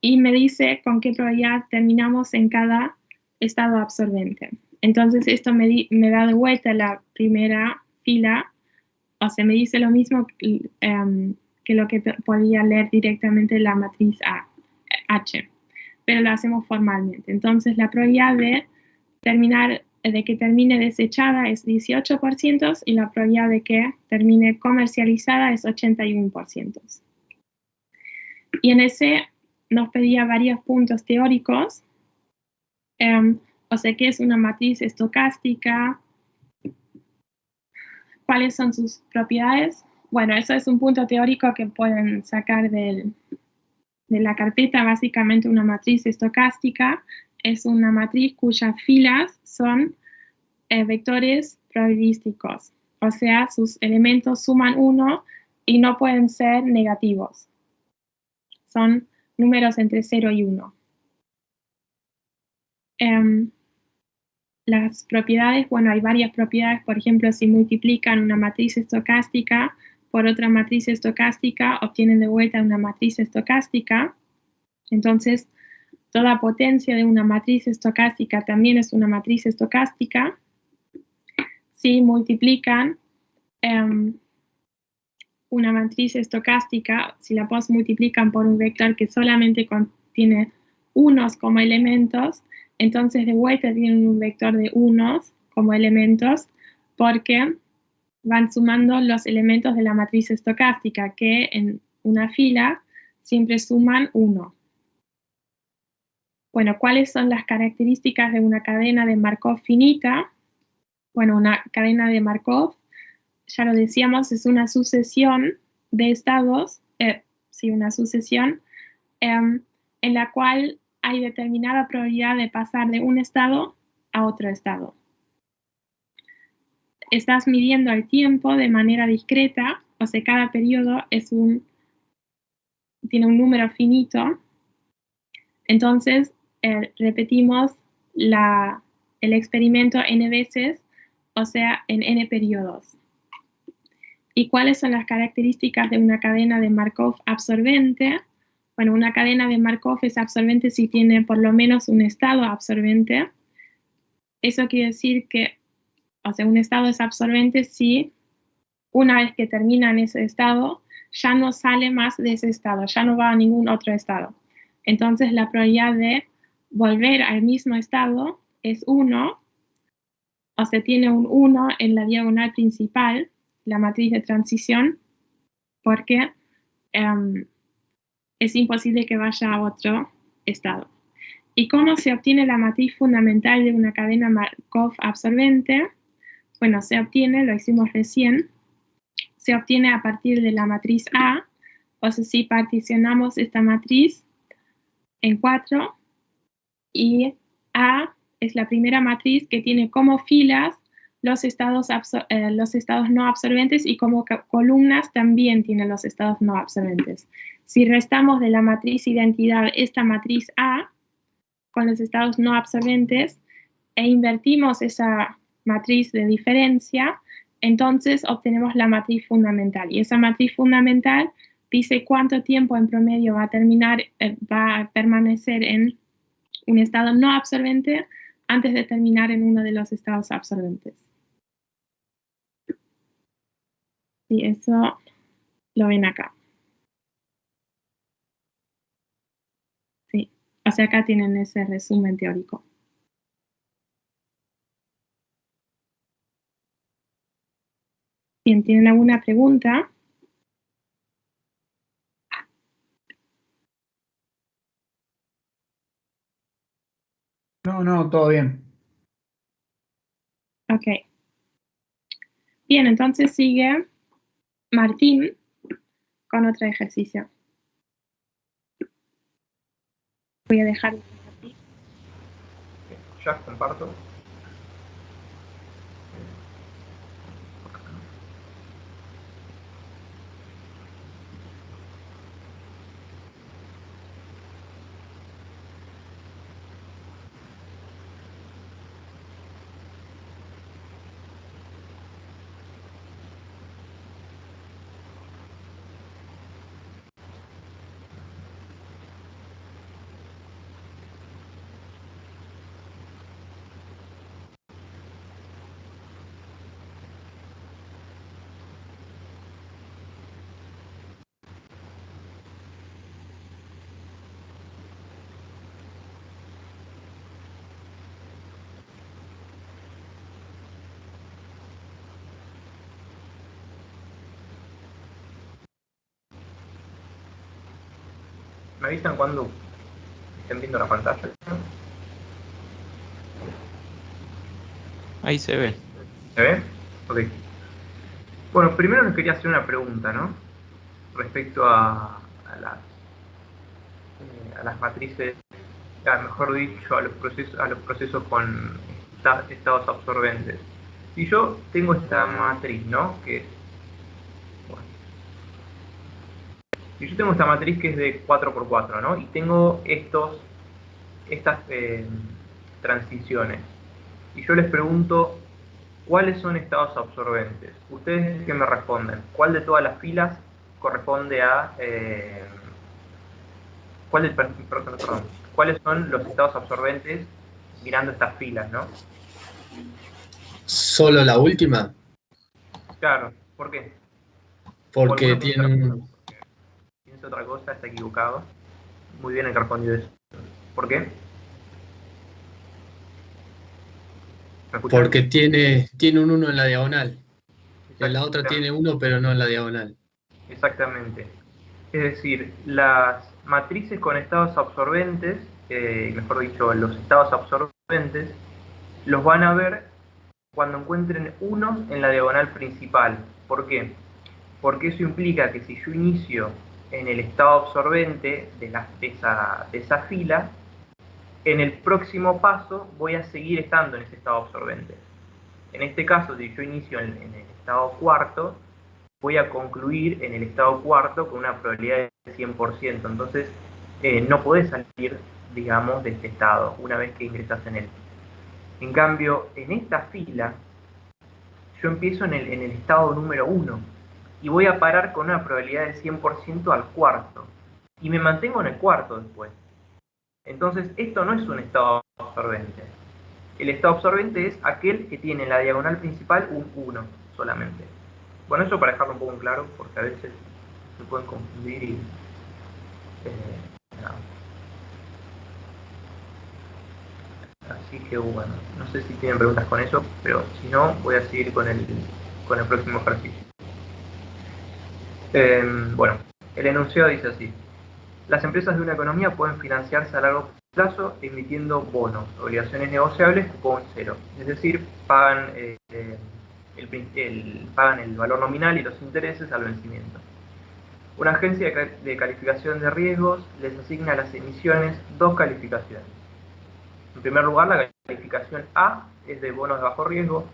y me dice con qué probabilidad terminamos en cada estado absorbente. Entonces esto me da de vuelta la primera fila, o sea, me dice lo mismo que lo que podía leer directamente la matriz H, pero lo hacemos formalmente. Entonces la probabilidad de que termine desechada es 18% y la probabilidad de que termine comercializada es 81%. Y en ese nos pedía varios puntos teóricos, o sea, ¿qué es una matriz estocástica? ¿Cuáles son sus propiedades? Bueno, eso es un punto teórico que pueden sacar de la carpeta. Básicamente una matriz estocástica es una matriz cuyas filas son vectores probabilísticos, o sea, sus elementos suman 1 y no pueden ser negativos. Son números entre 0 y 1. Las propiedades, bueno, hay varias propiedades. Por ejemplo, si multiplican una matriz estocástica por otra matriz estocástica, obtienen de vuelta una matriz estocástica. Entonces, toda potencia de una matriz estocástica también es una matriz estocástica. Si multiplican una matriz estocástica, si la multiplican por un vector que solamente contiene unos como elementos, entonces de vuelta tienen un vector de unos como elementos, porque van sumando los elementos de la matriz estocástica, que en una fila siempre suman 1. Bueno, ¿cuáles son las características de una cadena de Markov finita? Bueno, una cadena de Markov, ya lo decíamos, es una sucesión de estados, una sucesión en la cual hay determinada probabilidad de pasar de un estado a otro estado. Estás midiendo el tiempo de manera discreta, o sea, cada periodo tiene un número finito. Entonces, repetimos el experimento n veces, o sea, en n periodos. ¿Y cuáles son las características de una cadena de Markov absorbente? Bueno, una cadena de Markov es absorbente si tiene por lo menos un estado absorbente. Eso quiere decir que, un estado es absorbente si una vez que termina en ese estado, ya no sale más de ese estado, ya no va a ningún otro estado. Entonces, la probabilidad de volver al mismo estado es 1, o sea, tiene un 1 en la diagonal principal, la matriz de transición, porque es imposible que vaya a otro estado. ¿Y cómo se obtiene la matriz fundamental de una cadena Markov absorbente? Bueno, se obtiene, lo hicimos recién, se obtiene a partir de la matriz A, o sea, si particionamos esta matriz en 4, y A es la primera matriz que tiene como filas los estados no absorbentes, y como columnas también tiene los estados no absorbentes. Si restamos de la matriz identidad esta matriz A con los estados no absorbentes e invertimos esa matriz de diferencia, entonces obtenemos la matriz fundamental. Y esa matriz fundamental dice cuánto tiempo en promedio va a permanecer en un estado no absorbente antes de terminar en uno de los estados absorbentes. Y eso lo ven acá. Sí, o sea, acá tienen ese resumen teórico. Bien, ¿tienen alguna pregunta? No, todo bien. Ok. Bien, entonces sigue Martín con otro ejercicio. Voy a dejar. Ya comparto. Me avisan cuando estén viendo la pantalla. Ahí se ve. ¿Se ve? Ok. Bueno, primero les quería hacer una pregunta, ¿no? Respecto a las matrices, mejor dicho, a los procesos con estados absorbentes. Si yo tengo esta matriz, ¿no? Si yo tengo esta matriz que es de 4×4, ¿no? Y tengo estas transiciones. Y yo les pregunto ¿Cuáles son estados absorbentes? Ustedes que me responden, ¿cuál de todas las filas corresponde a... ¿cuáles son los estados absorbentes mirando estas filas, no? ¿Solo la última? Claro, ¿por qué? Porque tiene un... Piensa otra cosa, está equivocado. Muy bien el que respondió eso. ¿Por qué? ¿Me escuchan? Porque tiene un 1 en la diagonal. En la otra tiene 1, pero no en la diagonal. Exactamente. Es decir, las matrices con estados absorbentes, mejor dicho, los estados absorbentes, los van a ver cuando encuentren unos en la diagonal principal. ¿Por qué? Porque eso implica que si yo inicio en el estado absorbente de esa fila, en el próximo paso voy a seguir estando en ese estado absorbente. En este caso, si yo inicio en el estado cuarto, voy a concluir en el estado cuarto con una probabilidad de 100%. Entonces, no podés salir, digamos, de este estado una vez que ingresas en él. En cambio, en esta fila, yo empiezo en el estado número 1 y voy a parar con una probabilidad de 100% al cuarto. Y me mantengo en el cuarto después. Entonces, esto no es un estado absorbente. El estado absorbente es aquel que tiene en la diagonal principal un 1 solamente. Bueno, eso para dejarlo un poco en claro, porque a veces se pueden confundir y... nada. Así que bueno, no sé si tienen preguntas con eso, pero si no, voy a seguir con el próximo ejercicio. Bueno, el enunciado dice así. Las empresas de una economía pueden financiarse a largo plazo emitiendo bonos, obligaciones negociables, cupón cero. Es decir, pagan el valor nominal y los intereses al vencimiento. Una agencia de calificación de riesgos les asigna a las emisiones dos calificaciones. En primer lugar, la calificación A es de bonos de bajo riesgo,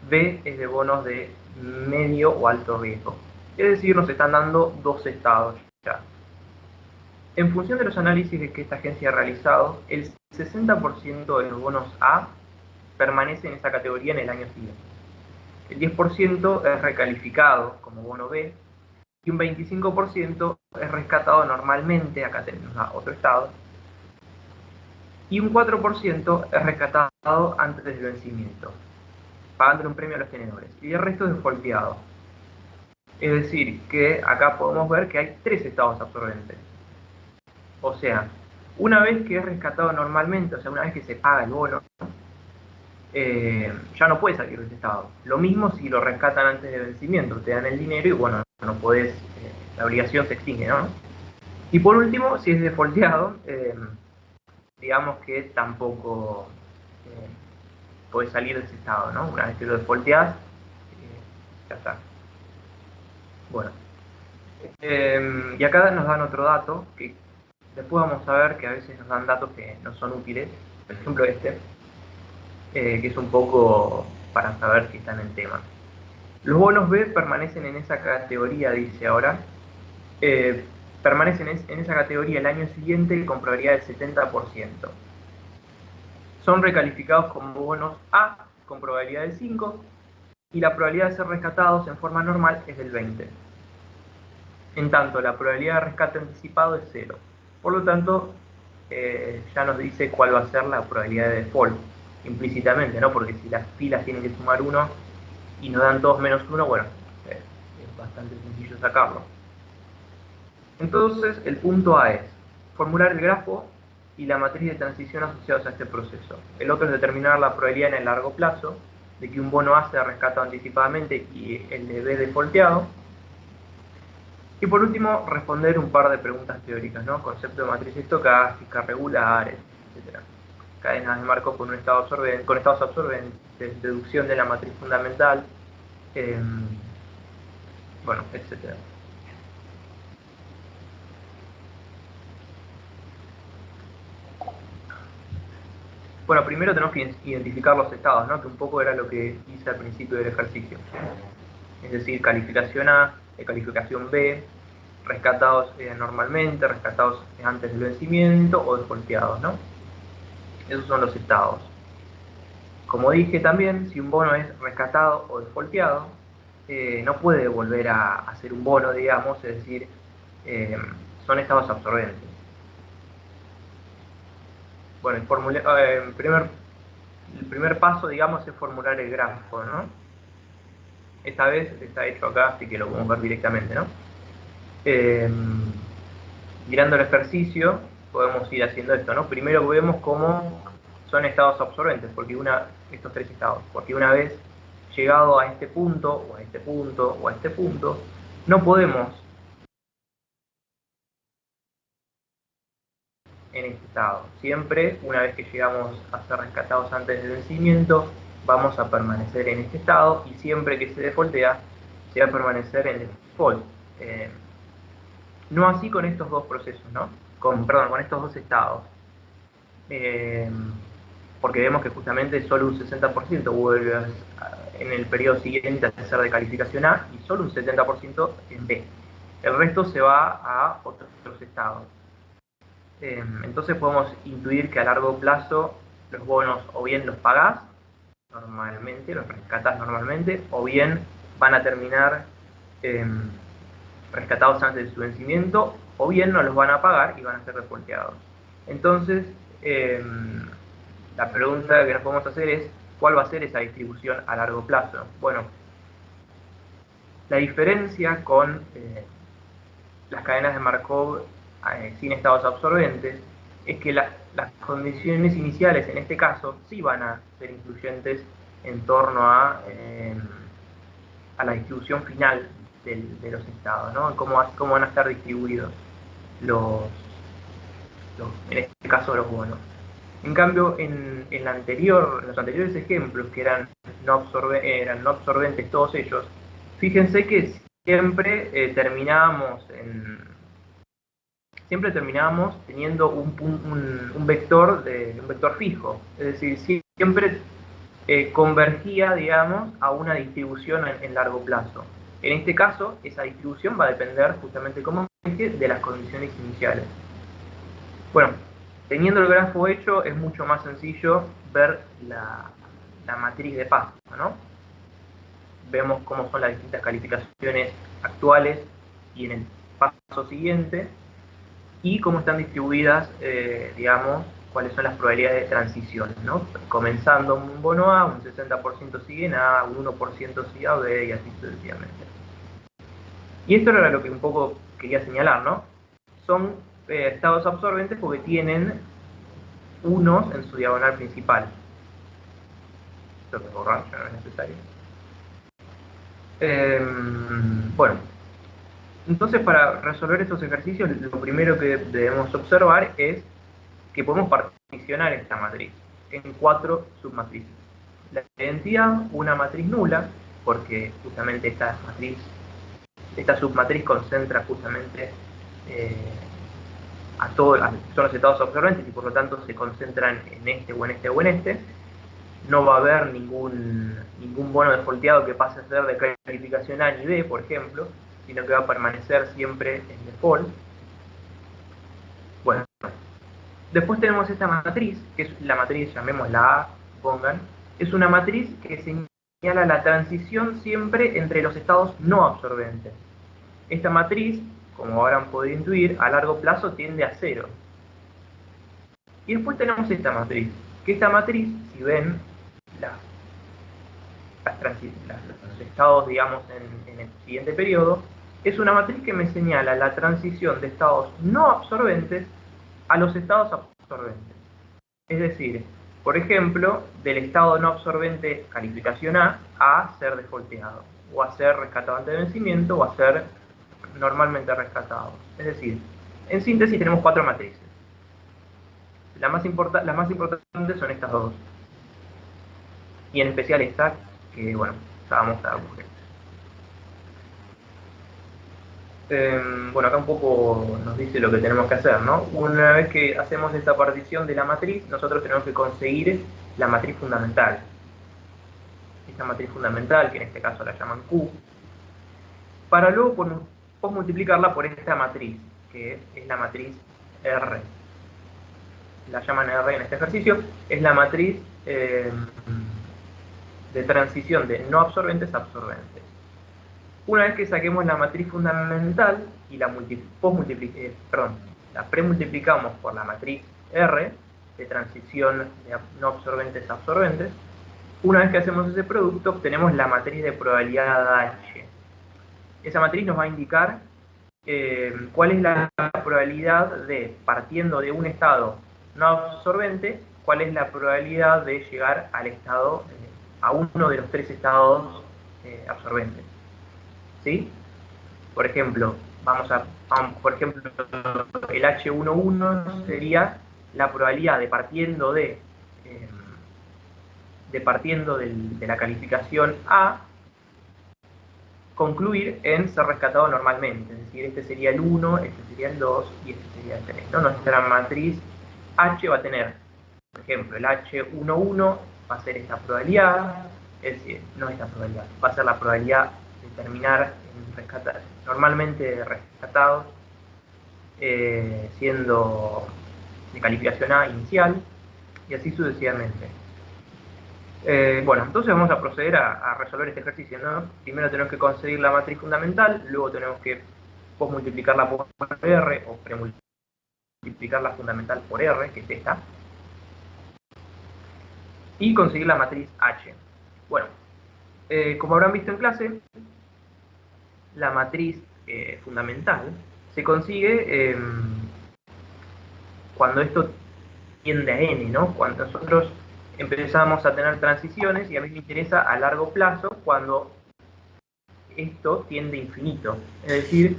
B es de bonos de medio o alto riesgo. Es decir, nos están dando dos estados ya. En función de los análisis que esta agencia ha realizado, el 60% de los bonos A permanece en esa categoría en el año siguiente. El 10% es recalificado como bono B y un 25% es rescatado normalmente, acá tenemos otro estado, y un 4% es rescatado antes del vencimiento, pagándole un premio a los tenedores, y el resto es defaulteado. Es decir, que acá podemos ver que hay tres estados absorbentes. O sea, una vez que es rescatado normalmente, o sea, una vez que se paga el bono, ya no puede salir de ese estado. Lo mismo si lo rescatan antes del vencimiento, te dan el dinero y bueno, no podés, la obligación se extingue, ¿no? Y por último, si es defaulteado, digamos que tampoco podés salir de ese estado, ¿no? Una vez que lo defaulteás, ya está. Bueno. Y acá nos dan otro dato, que después vamos a ver que a veces nos dan datos que no son útiles. Por ejemplo este, que es un poco para saber si están en tema. Los bonos B permanecen en esa categoría, dice ahora. Permanecen en esa categoría el año siguiente con probabilidad del 70%. Son recalificados como bonos A con probabilidad del 5 y la probabilidad de ser rescatados en forma normal es del 20. En tanto, la probabilidad de rescate anticipado es 0. Por lo tanto, ya nos dice cuál va a ser la probabilidad de default, implícitamente, ¿no? Porque si las filas tienen que sumar 1 y nos dan todos menos 1, bueno, es bastante sencillo sacarlo. Entonces, el punto A es formular el grafo y la matriz de transición asociados a este proceso. El otro es determinar la probabilidad en el largo plazo de que un bono A sea rescatado anticipadamente y el de B defaulteado. Y por último, responder un par de preguntas teóricas, ¿no? Concepto de matriz estocástica, regulares, etc. Cadenas de Markov con estados absorbentes, deducción de la matriz fundamental, bueno, etc. Bueno, primero tenemos que identificar los estados, ¿no? Que un poco era lo que hice al principio del ejercicio. Es decir, calificación A, calificación B, rescatados normalmente, rescatados antes del vencimiento o defaulteados, ¿no? Esos son los estados. como dije también, si un bono es rescatado o defaulteado, no puede volver a ser un bono, digamos, es decir, son estados absorbentes. Bueno, el primer paso, digamos, es formular el gráfico, ¿no? Esta vez está hecho acá, así que lo podemos ver directamente, ¿no? Mirando el ejercicio, podemos ir haciendo esto, ¿no? Primero vemos cómo son estados absorbentes, estos tres estados, porque una vez llegado a este punto, o a este punto, o a este punto, no podemos en este estado. Siempre, una vez que llegamos a ser rescatados antes del vencimiento, vamos a permanecer en este estado, y siempre que se defaultea, se va a permanecer en el default. No así con estos dos procesos, ¿no? Con estos dos estados. Porque vemos que justamente solo un 60% vuelve en el periodo siguiente a ser de calificación A y solo un 70% en B. El resto se va a otros estados. Entonces podemos intuir que a largo plazo los bonos o bien los pagás normalmente, los rescatás normalmente, o bien van a terminar rescatados antes de su vencimiento, o bien no los van a pagar y van a ser defaulteados. Entonces, la pregunta que nos podemos hacer es, ¿cuál va a ser esa distribución a largo plazo? Bueno, la diferencia con las cadenas de Markov sin estados absorbentes es que las condiciones iniciales en este caso sí van a ser influyentes en torno a la distribución final de los estados, ¿no? Cómo van a estar distribuidos en este caso los bonos. En cambio, en los anteriores ejemplos, que eran no absorbentes todos ellos, fíjense que siempre terminábamos teniendo un vector fijo, es decir, siempre convergía, digamos, a una distribución en largo plazo. En este caso, esa distribución va a depender, justamente como dije, de las condiciones iniciales. Bueno, teniendo el grafo hecho, es mucho más sencillo ver la matriz de paso, ¿no? Vemos cómo son las distintas calificaciones actuales y en el paso siguiente, y cómo están distribuidas, digamos, cuáles son las probabilidades de transición, ¿no? Comenzando un bono A, un 60% sigue en A, un 1% sigue a B, y así sucesivamente. Y esto era lo que un poco quería señalar, ¿no? Son estados absorbentes porque tienen unos en su diagonal principal. Esto que borrar ya no es necesario. Bueno, entonces para resolver estos ejercicios, lo primero que debemos observar es que podemos particionar esta matriz en 4 submatrices. La identidad, una matriz nula, porque justamente esta submatriz concentra justamente son los estados absorbentes y por lo tanto se concentran en este o en este o en este. No va a haber ningún bono defaulteado que pase a ser de calificación A ni B, por ejemplo, sino que va a permanecer siempre en default. Bueno, después tenemos esta matriz, que es la matriz, llamémosla A, pongan, es una matriz que señala la transición siempre entre los estados no absorbentes. Esta matriz, como habrán podido intuir, a largo plazo tiende a 0. Y después tenemos esta matriz, que esta matriz, si ven los estados, digamos, en el siguiente periodo, es una matriz que me señala la transición de estados no absorbentes a los estados absorbentes. Es decir, por ejemplo, del estado no absorbente calificación a ser defaulteado, o a ser rescatado antes de vencimiento, o a ser normalmente rescatado. Es decir, en síntesis tenemos 4 matrices. Las más importantes son estas dos. Y en especial esta, que bueno, ya vamos a ver. Bueno, acá un poco nos dice lo que tenemos que hacer, ¿no? Una vez que hacemos esta partición de la matriz, nosotros tenemos que conseguir la matriz fundamental. Esta matriz fundamental, que en este caso la llaman Q, para luego multiplicarla por esta matriz, que es la matriz R. La llaman R en este ejercicio, es la matriz de transición de no absorbentes a absorbentes. Una vez que saquemos la matriz fundamental y la premultiplicamos por la matriz R, de transición de no absorbentes a absorbentes, una vez que hacemos ese producto, obtenemos la matriz de probabilidad H. Esa matriz nos va a indicar cuál es la probabilidad de, partiendo de un estado no absorbente, cuál es la probabilidad de llegar al estado, a uno de los tres estados absorbentes. ¿Sí? Por ejemplo, por ejemplo, el H11 sería la probabilidad de partiendo de la calificación A, concluir en ser rescatado normalmente. Es decir, este sería el 1, este sería el 2 y este sería el 3. ¿No? Nuestra matriz H va a tener, por ejemplo, el H11 va a ser esta probabilidad, es decir, no esta probabilidad, va a ser la probabilidad de terminar en normalmente rescatados, siendo de calificación A inicial, y así sucesivamente. Bueno, entonces vamos a proceder a resolver este ejercicio, ¿no? Primero tenemos que conseguir la matriz fundamental, luego tenemos que posmultiplicarla por R, o premultiplicar la fundamental por R, que es esta, y conseguir la matriz H. Bueno, como habrán visto en clase, la matriz fundamental se consigue cuando esto tiende a n, ¿no? Cuando nosotros empezamos a tener transiciones, y a mí me interesa a largo plazo cuando esto tiende a infinito. Es decir,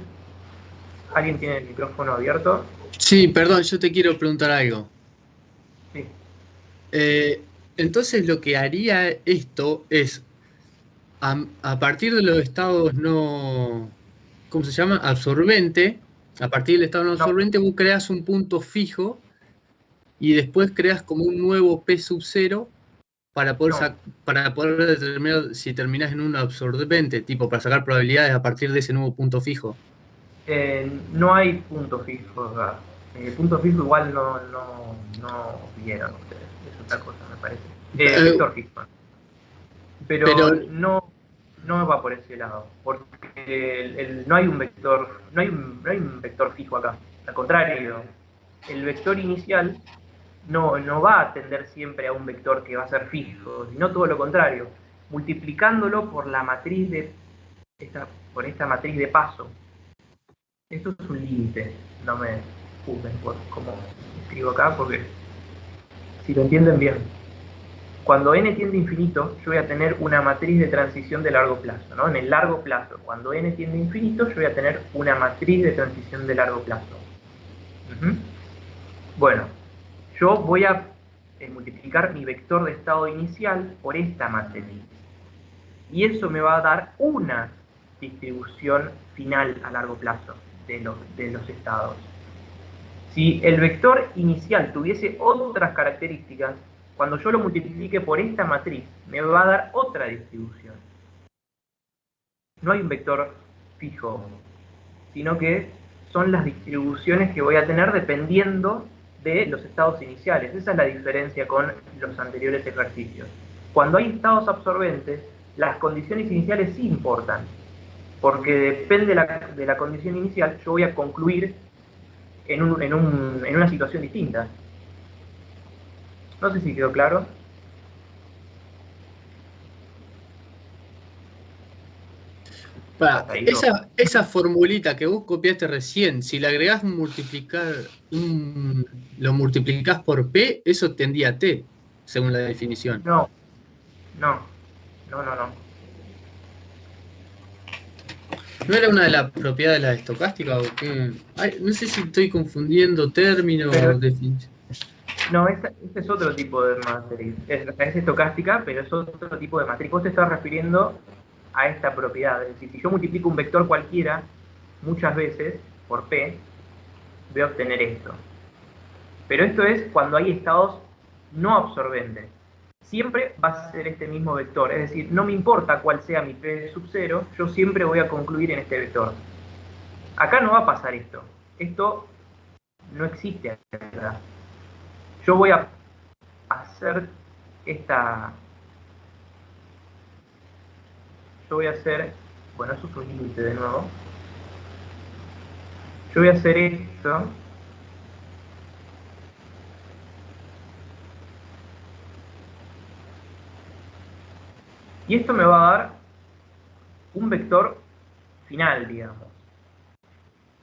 ¿alguien tiene el micrófono abierto? Sí, perdón, yo te quiero preguntar algo. Sí. Entonces lo que haría esto es, a partir de los estados no, ¿cómo se llama? Absorbente, a partir del estado no absorbente vos creas un punto fijo y después creas como un nuevo P sub 0 para poder determinar si terminás en un absorbente, tipo para sacar probabilidades a partir de ese nuevo punto fijo. No hay punto fijo acá. Punto fijo igual no vieron ustedes, es otra cosa me parece. Vector fijo. Pero no va por ese lado, porque no hay un vector, no hay un vector fijo acá. Al contrario, el vector inicial no va a tender siempre a un vector que va a ser fijo, sino todo lo contrario, multiplicándolo por la matriz por esta matriz de paso. Esto es un límite, no me juzguen por cómo escribo acá, porque si lo entienden bien, cuando n tiende a infinito, yo voy a tener una matriz de transición de largo plazo, ¿no? En el largo plazo, cuando n tiende a infinito, yo voy a tener una matriz de transición de largo plazo. Bueno, yo voy a multiplicar mi vector de estado inicial por esta matriz. Y eso me va a dar una distribución final a largo plazo de los estados. Si el vector inicial tuviese otras características, cuando yo lo multiplique por esta matriz, me va a dar otra distribución. No hay un vector fijo, sino que son las distribuciones que voy a tener dependiendo de los estados iniciales. Esa es la diferencia con los anteriores ejercicios. Cuando hay estados absorbentes, las condiciones iniciales sí importan, porque depende de la condición inicial, yo voy a concluir en una situación distinta. No sé si quedó claro. Esa formulita que vos copiaste recién, si le agregás lo multiplicás por P, eso tendría a T, según la definición. No. ¿No era una de las propiedades de la estocástica o qué? Ay, no sé si estoy confundiendo términos o definiciones. No, este es otro tipo de matriz. Es estocástica, pero es otro tipo de matriz. Vos te estás refiriendo a esta propiedad. Es decir, si yo multiplico un vector cualquiera muchas veces por P, voy a obtener esto. Pero esto es cuando hay estados no absorbentes. Siempre va a ser este mismo vector. Es decir, no me importa cuál sea mi P sub 0, yo siempre voy a concluir en este vector. Acá no va a pasar esto. Esto no existe acá. Yo voy a hacer esta yo voy a hacer, bueno, eso es un límite de nuevo. Yo voy a hacer esto. Y esto me va a dar un vector final, digamos.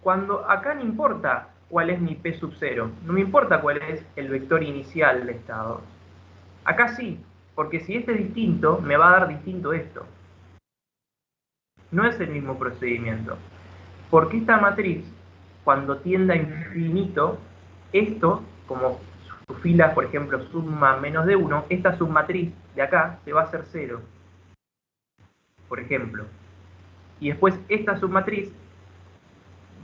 Cuando acá no importa cuál es mi P sub 0, no me importa cuál es el vector inicial de estado. Acá sí, porque si este es distinto, me va a dar distinto esto. No es el mismo procedimiento. Porque esta matriz, cuando tienda a infinito, esto, como su fila, por ejemplo, suma menos de 1, esta submatriz de acá se va a hacer 0. Por ejemplo. Y después esta submatriz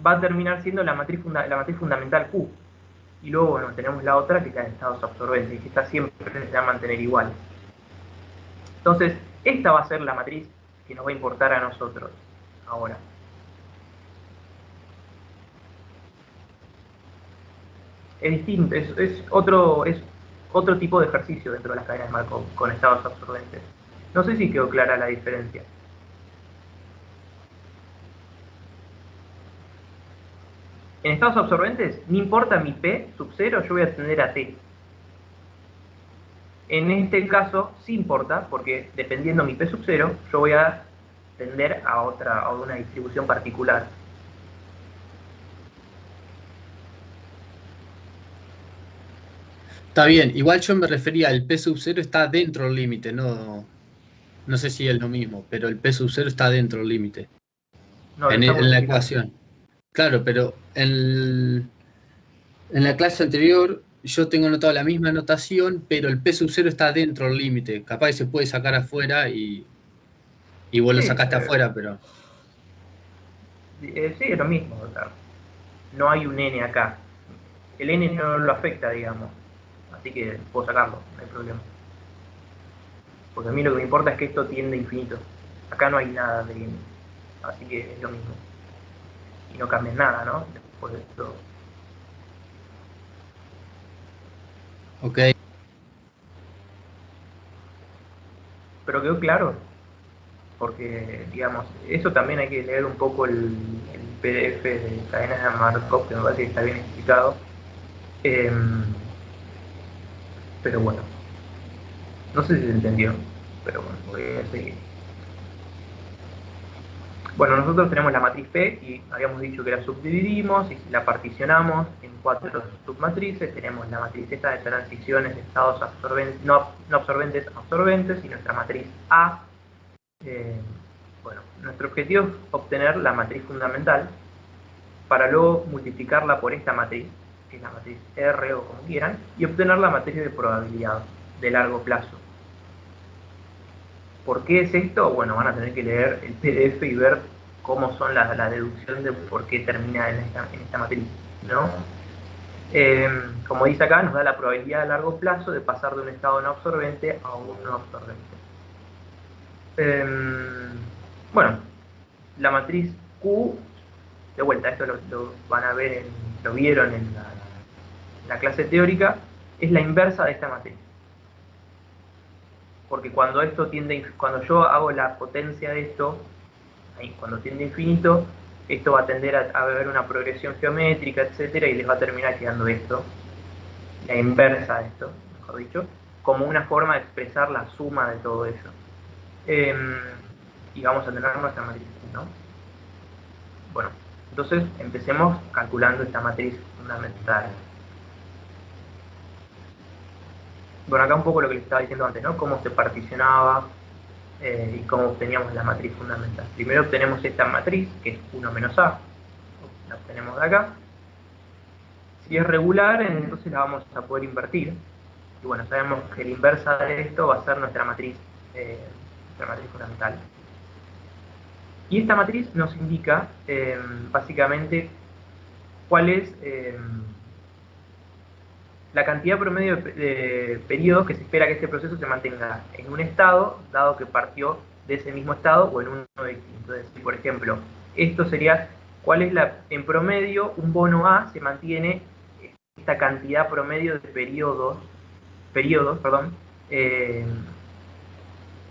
va a terminar siendo la matriz fundamental Q. Y luego, bueno, tenemos la otra que es la de estados absorbentes, que esta siempre se va a mantener igual. Entonces, esta va a ser la matriz que nos va a importar a nosotros ahora. Es distinto, es otro tipo de ejercicio dentro de las cadenas de Markov con estados absorbentes. No sé si quedó clara la diferencia. En estados absorbentes, no importa mi P sub 0, yo voy a tender a T. En este caso, sí importa, porque dependiendo mi P sub 0, yo voy a tender a una distribución particular. Está bien, igual yo me refería al P sub 0 está dentro del límite, no sé si es lo mismo, pero el P sub 0 está dentro del límite. No, en la ecuación. Claro, pero en la clase anterior yo tengo notado la misma notación, pero el P sub 0 está dentro del límite. Capaz que se puede sacar afuera y vos lo sacaste afuera, pero... Sí, es lo mismo. O sea, no hay un N acá. El N no lo afecta, digamos. Así que puedo sacarlo, no hay problema. Porque a mí lo que me importa es que esto tiende a infinito. Acá no hay nada de N. Así que es lo mismo. Y no cambies nada, ¿no? Después de esto. Ok. Pero quedó claro. Porque, digamos, eso también hay que leer un poco el PDF de cadenas de Markov, que me parece que está bien explicado. Pero bueno. No sé si se entendió. Pero bueno, voy a seguir. Bueno, nosotros tenemos la matriz P y habíamos dicho que la subdividimos y la particionamos en 4 submatrices. Tenemos la matriz esta de transiciones de estados absorbentes, no absorbentes, absorbentes, y nuestra matriz A. Bueno, nuestro objetivo es obtener la matriz fundamental para luego multiplicarla por esta matriz, que es la matriz R o como quieran, y obtener la matriz de probabilidad de largo plazo. ¿Por qué es esto? Bueno, van a tener que leer el PDF y ver cómo son la deducción de por qué termina en esta matriz, ¿no? Como dice acá, nos da la probabilidad a largo plazo de pasar de un estado no absorbente a un no absorbente. Bueno, la matriz Q, de vuelta, esto lo van a ver, lo vieron en la clase teórica, es la inversa de esta matriz. Porque cuando cuando yo hago la potencia de esto, ahí, cuando tiende a infinito, esto va a tender a haber una progresión geométrica, etcétera, y les va a terminar quedando esto, la inversa de esto, mejor dicho, como una forma de expresar la suma de todo eso. Y vamos a tener nuestra matriz, ¿no? Bueno, entonces empecemos calculando esta matriz fundamental. Bueno, acá un poco lo que les estaba diciendo antes, ¿no? Cómo se particionaba y cómo obteníamos la matriz fundamental. Primero obtenemos esta matriz, que es 1 menos A. La obtenemos de acá. Si es regular, entonces la vamos a poder invertir. Y bueno, sabemos que la inversa de esto va a ser nuestra matriz fundamental. Y esta matriz nos indica, básicamente, cuál es la cantidad promedio de periodos que se espera que este proceso se mantenga en un estado, dado que partió de ese mismo estado, o en uno distinto. Es decir, por ejemplo, esto sería, ¿cuál es en promedio un bono A se mantiene esta cantidad promedio de periodos,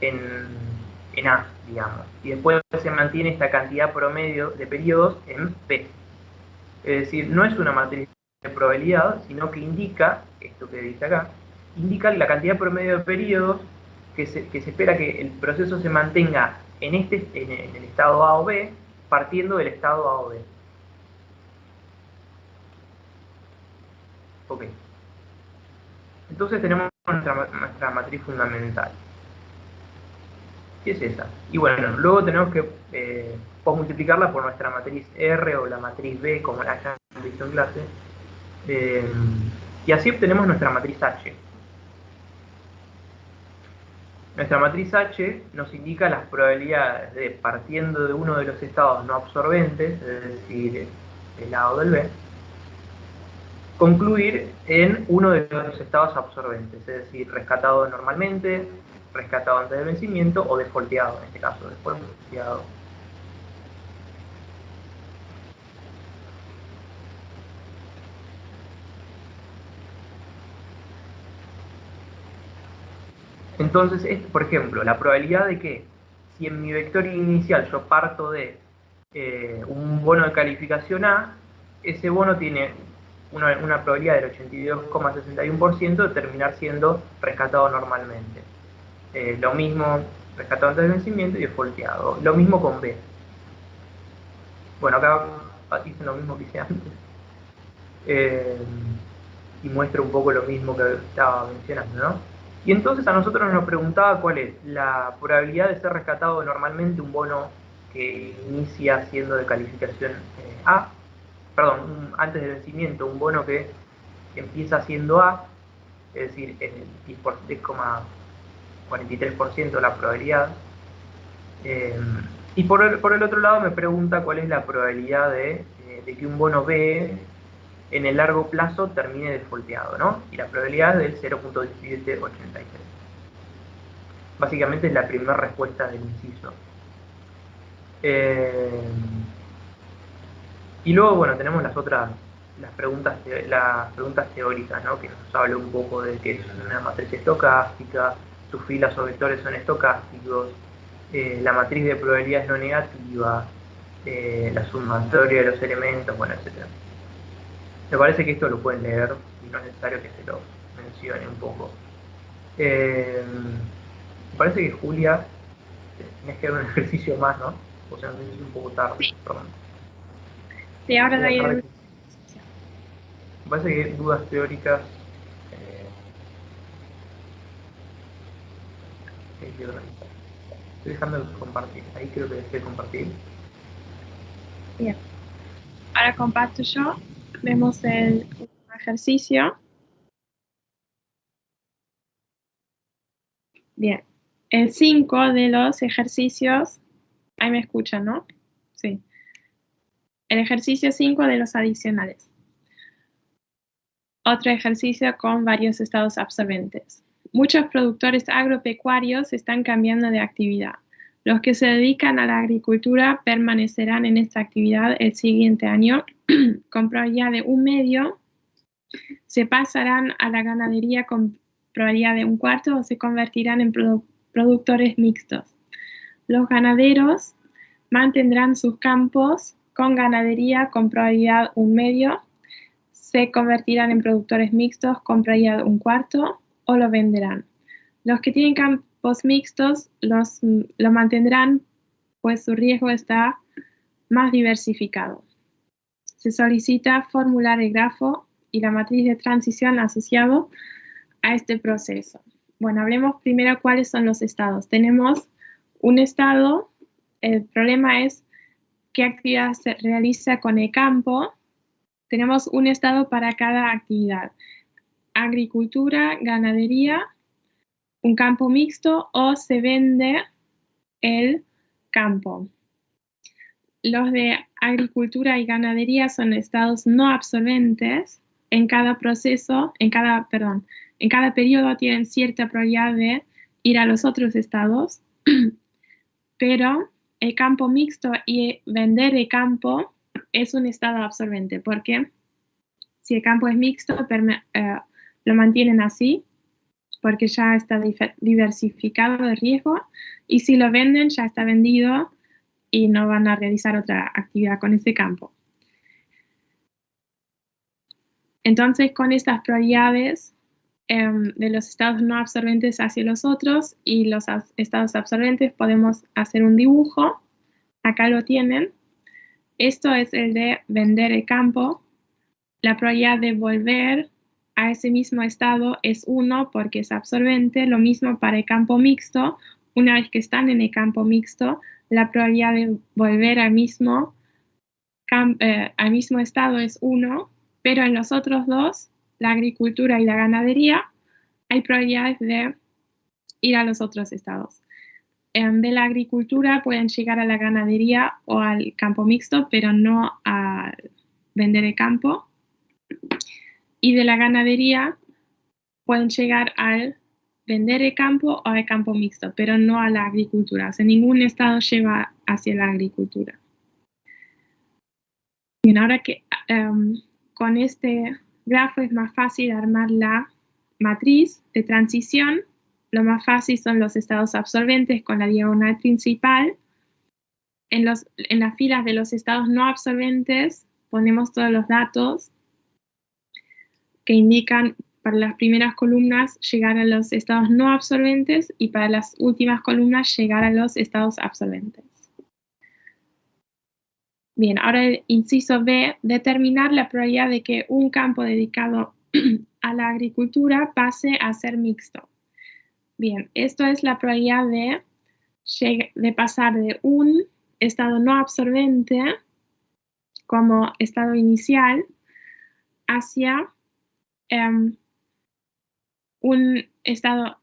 en en A, digamos. Y después se mantiene esta cantidad promedio de periodos en P. Es decir, no es una matriz de probabilidad, sino que indica, esto que dice acá, indica la cantidad promedio de periodos que se espera que el proceso se mantenga en el estado A o B, partiendo del estado A o B. Ok. Entonces tenemos nuestra matriz fundamental. ¿Qué es esa? Y bueno, luego tenemos que multiplicarla por nuestra matriz R o la matriz B, como la hayan visto en clase. Y así obtenemos nuestra matriz H. Nuestra matriz H nos indica las probabilidades de, partiendo de uno de los estados no absorbentes, es decir, el A o del B, concluir en uno de los estados absorbentes, es decir, rescatado normalmente, rescatado antes del vencimiento o defaulteado, en este caso, defaulteado. Entonces, por ejemplo, la probabilidad de que si en mi vector inicial yo parto de un bono de calificación A, ese bono tiene una probabilidad del 82,61% de terminar siendo rescatado normalmente. Lo mismo rescatado antes del vencimiento y defaulteado. Lo mismo con B. Bueno, acá hice lo mismo que hice antes. Y muestra un poco lo mismo que estaba mencionando, ¿no? Y entonces a nosotros nos preguntaba cuál es la probabilidad de ser rescatado normalmente un bono que inicia siendo de calificación A, perdón, antes del vencimiento, un bono que empieza siendo A, es decir, en el 10,43% la probabilidad. Y por el otro lado me pregunta cuál es la probabilidad de que un bono B en el largo plazo termine defaulteado, ¿no? Y la probabilidad es del 0.1783. Básicamente es la primera respuesta del inciso. Y luego, bueno, tenemos las preguntas teóricas, ¿no? Que nos habla un poco de qué es una matriz estocástica, sus filas o vectores son estocásticos, la matriz de probabilidades no negativa, la sumatoria de los elementos, bueno, etc. Me parece que esto lo pueden leer y no es necesario que se lo mencione un poco. Me parece que Julia, tenés que dar un ejercicio más, ¿no? O sea, es un poco tarde, sí. Perdón. Sí, ahora doy Me parece que dudas teóricas. Estoy dejando de compartir. Ahí creo que dejé de compartir. Bien. Ahora comparto yo. Vemos el ejercicio. Bien. El 5 de los ejercicios. Ahí me escuchan, ¿no? Sí. El ejercicio 5 de los adicionales. Otro ejercicio con varios estados absorbentes. Muchos productores agropecuarios están cambiando de actividad. Los que se dedican a la agricultura permanecerán en esta actividad el siguiente año con probabilidad de 1/2, se pasarán a la ganadería con probabilidad de 1/4 o se convertirán en productores mixtos. Los ganaderos mantendrán sus campos con ganadería con probabilidad 1/2, se convertirán en productores mixtos con probabilidad 1/4 o lo venderán. Los que tienen campos mixtos lo mantendrán, pues su riesgo está más diversificado. Se solicita formular el grafo y la matriz de transición asociado a este proceso. Bueno, hablemos primero cuáles son los estados. Tenemos un estado, el problema es qué actividad se realiza con el campo. Tenemos un estado para cada actividad. Agricultura, ganadería, un campo mixto o se vende el campo. Los de agricultura y ganadería son estados no absorbentes. En cada proceso, en cada periodo tienen cierta probabilidad de ir a los otros estados, pero el campo mixto y vender el campo es un estado absorbente, porque si el campo es mixto, lo mantienen así, porque ya está diversificado de riesgo, y si lo venden ya está vendido y no van a realizar otra actividad con ese campo. Entonces, con estas prioridades de los estados no absorbentes hacia los otros y los estados absorbentes, podemos hacer un dibujo. Acá lo tienen. Esto es el de vender el campo. La probabilidad de volver a ese mismo estado es 1 porque es absorbente. Lo mismo para el campo mixto. Una vez que están en el campo mixto, la probabilidad de volver al mismo estado es 1, pero en los otros dos, la agricultura y la ganadería, hay probabilidades de ir a los otros estados. De la agricultura pueden llegar a la ganadería o al campo mixto, pero no a vender el campo. Y de la ganadería pueden llegar al vender el campo o al campo mixto, pero no a la agricultura. O sea, ningún estado lleva hacia la agricultura. Bien, ahora que con este grafo es más fácil armar la matriz de transición. Lo más fácil son los estados absorbentes con la diagonal principal. En las filas de los estados no absorbentes ponemos todos los datos que indican para las primeras columnas llegar a los estados no absorbentes y para las últimas columnas llegar a los estados absorbentes. Bien, ahora el inciso B, determinar la probabilidad de que un campo dedicado a la agricultura pase a ser mixto. Bien, esto es la probabilidad de pasar de un estado no absorbente como estado inicial hacia un estado,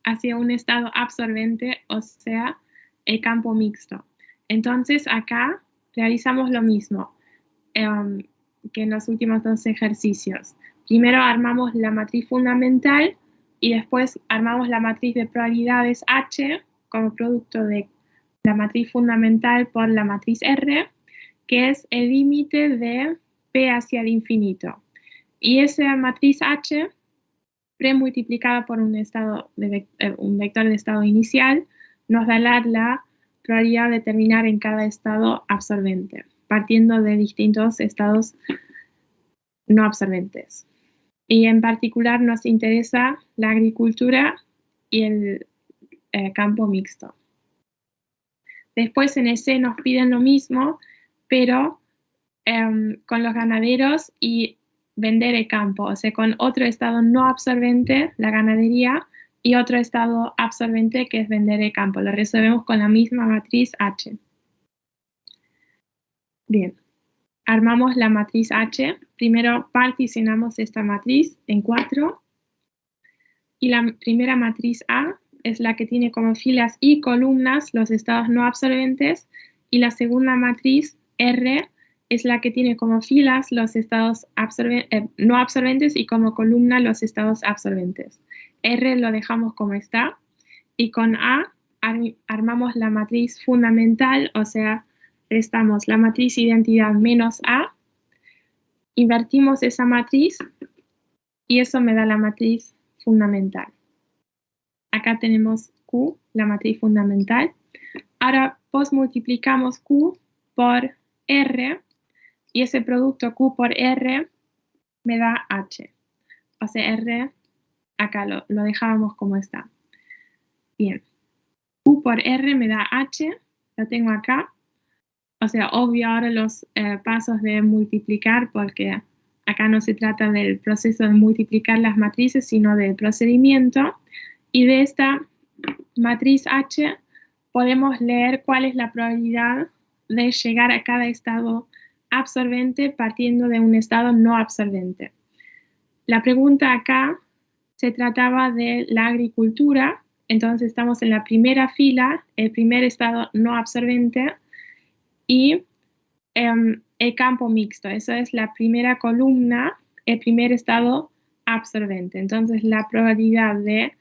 hacia un estado absorbente, o sea, el campo mixto. Entonces acá realizamos lo mismo que en los últimos dos ejercicios. Primero armamos la matriz fundamental y después armamos la matriz de probabilidades H como producto de la matriz fundamental por la matriz R, que es el límite de P hacia el infinito. Y esa matriz H, premultiplicada por un vector de estado inicial, nos da la probabilidad de terminar en cada estado absorbente, partiendo de distintos estados no absorbentes. Y en particular nos interesa la agricultura y el campo mixto. Después en el C nos piden lo mismo, pero con los ganaderos y vender el campo, o sea, con otro estado no absorbente, la ganadería, y otro estado absorbente que es vender el campo. Lo resolvemos con la misma matriz H. Bien. Armamos la matriz H. Primero particionamos esta matriz en 4. Y la primera matriz A es la que tiene como filas y columnas los estados no absorbentes. Y la segunda matriz R es la que tiene como filas los estados no absorbentes y como columna los estados absorbentes. R lo dejamos como está. Y con A armamos la matriz fundamental, o sea, restamos la matriz identidad menos A, invertimos esa matriz y eso me da la matriz fundamental. Acá tenemos Q, la matriz fundamental. Ahora multiplicamos Q por R y ese producto Q por R me da H. O sea, R acá lo dejábamos como está. Bien. Q por R me da H, lo tengo acá. O sea, obvio ahora los pasos de multiplicar, porque acá no se trata del proceso de multiplicar las matrices, sino del procedimiento. Y de esta matriz H podemos leer cuál es la probabilidad de llegar a cada estado absorbente partiendo de un estado no absorbente. La pregunta acá se trataba de la agricultura, entonces estamos en la primera fila, el primer estado no absorbente, y el campo mixto, eso es la primera columna, el primer estado absorbente. Entonces la probabilidad de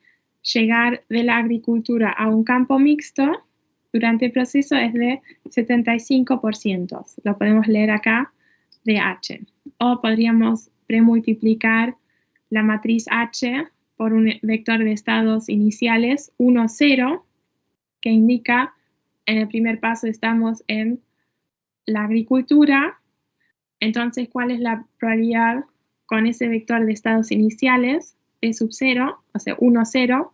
llegar de la agricultura a un campo mixto durante el proceso es de 75%. Lo podemos leer acá de H. O podríamos premultiplicar la matriz H por un vector de estados iniciales 1, 0, que indica, en el primer paso estamos en la agricultura. Entonces, ¿cuál es la probabilidad con ese vector de estados iniciales? P sub 0, o sea, 1, 0,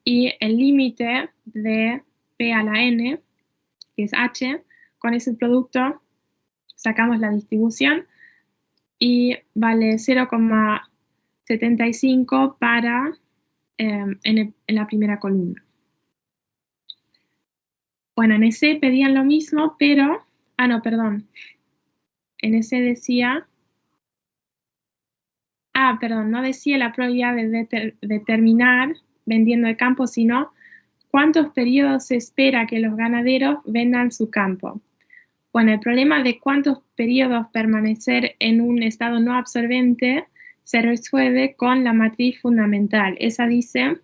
y el límite de P a la N, que es H, con ese producto sacamos la distribución y vale 0,75 para en la primera columna. Bueno, en ese pedían lo mismo, pero... no, perdón. En ese decía... perdón, no decía la probabilidad de terminar vendiendo el campo, sino cuántos periodos se espera que los ganaderos vendan su campo. Bueno, el problema de cuántos periodos permanecer en un estado no absorbente se resuelve con la matriz fundamental. Esa dice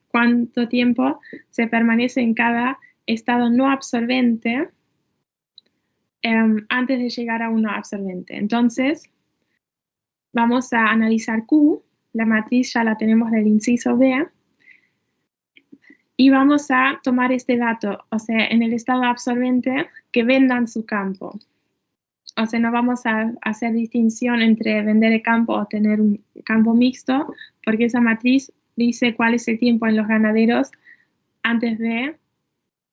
cuánto tiempo se permanece en cada estado no absorbente antes de llegar a uno absorbente. Entonces, vamos a analizar Q, la matriz ya la tenemos del inciso B, y vamos a tomar este dato, o sea, en el estado absorbente, que vendan su campo. O sea, no vamos a hacer distinción entre vender el campo o tener un campo mixto, porque esa matriz dice cuál es el tiempo en los ganaderos antes de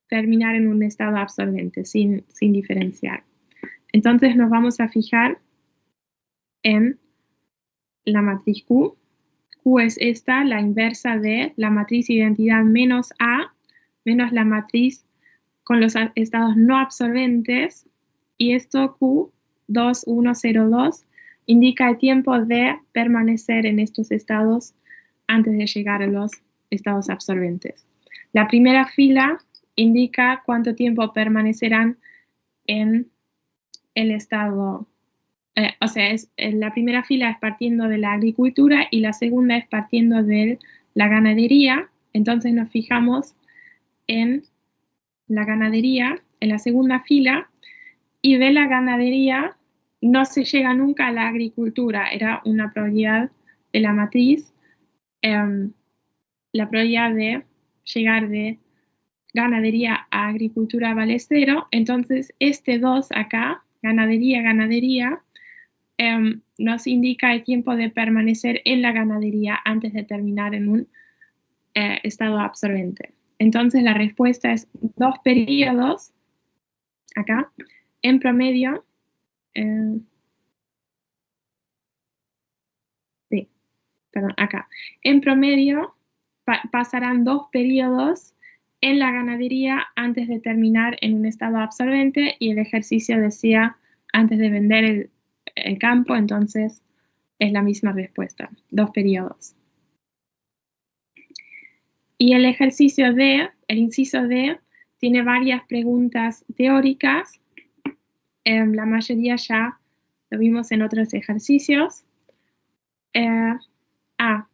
terminar en un estado absorbente, sin diferenciar. Entonces nos vamos a fijar en la matriz Q. Q es esta, la inversa de la matriz identidad menos A, menos la matriz con los estados no absorbentes, y esto Q, 2, 1, 0, 2, indica el tiempo de permanecer en estos estados antes de llegar a los estados absorbentes. La primera fila indica cuánto tiempo permanecerán en el estado, la primera fila es partiendo de la agricultura y la segunda es partiendo de la ganadería. Entonces nos fijamos en la ganadería, en la segunda fila, y de la ganadería no se llega nunca a la agricultura, era una probabilidad de la matriz. La probabilidad de llegar de ganadería a agricultura vale 0, entonces este 2 acá, ganadería, nos indica el tiempo de permanecer en la ganadería antes de terminar en un estado absorbente. Entonces la respuesta es 2 periodos, acá, en promedio, acá, en promedio pasarán 2 periodos en la ganadería antes de terminar en un estado absorbente, y el ejercicio decía antes de vender el campo, entonces es la misma respuesta, 2 periodos. Y el ejercicio D, el inciso D, tiene varias preguntas teóricas. La mayoría ya lo vimos en otros ejercicios.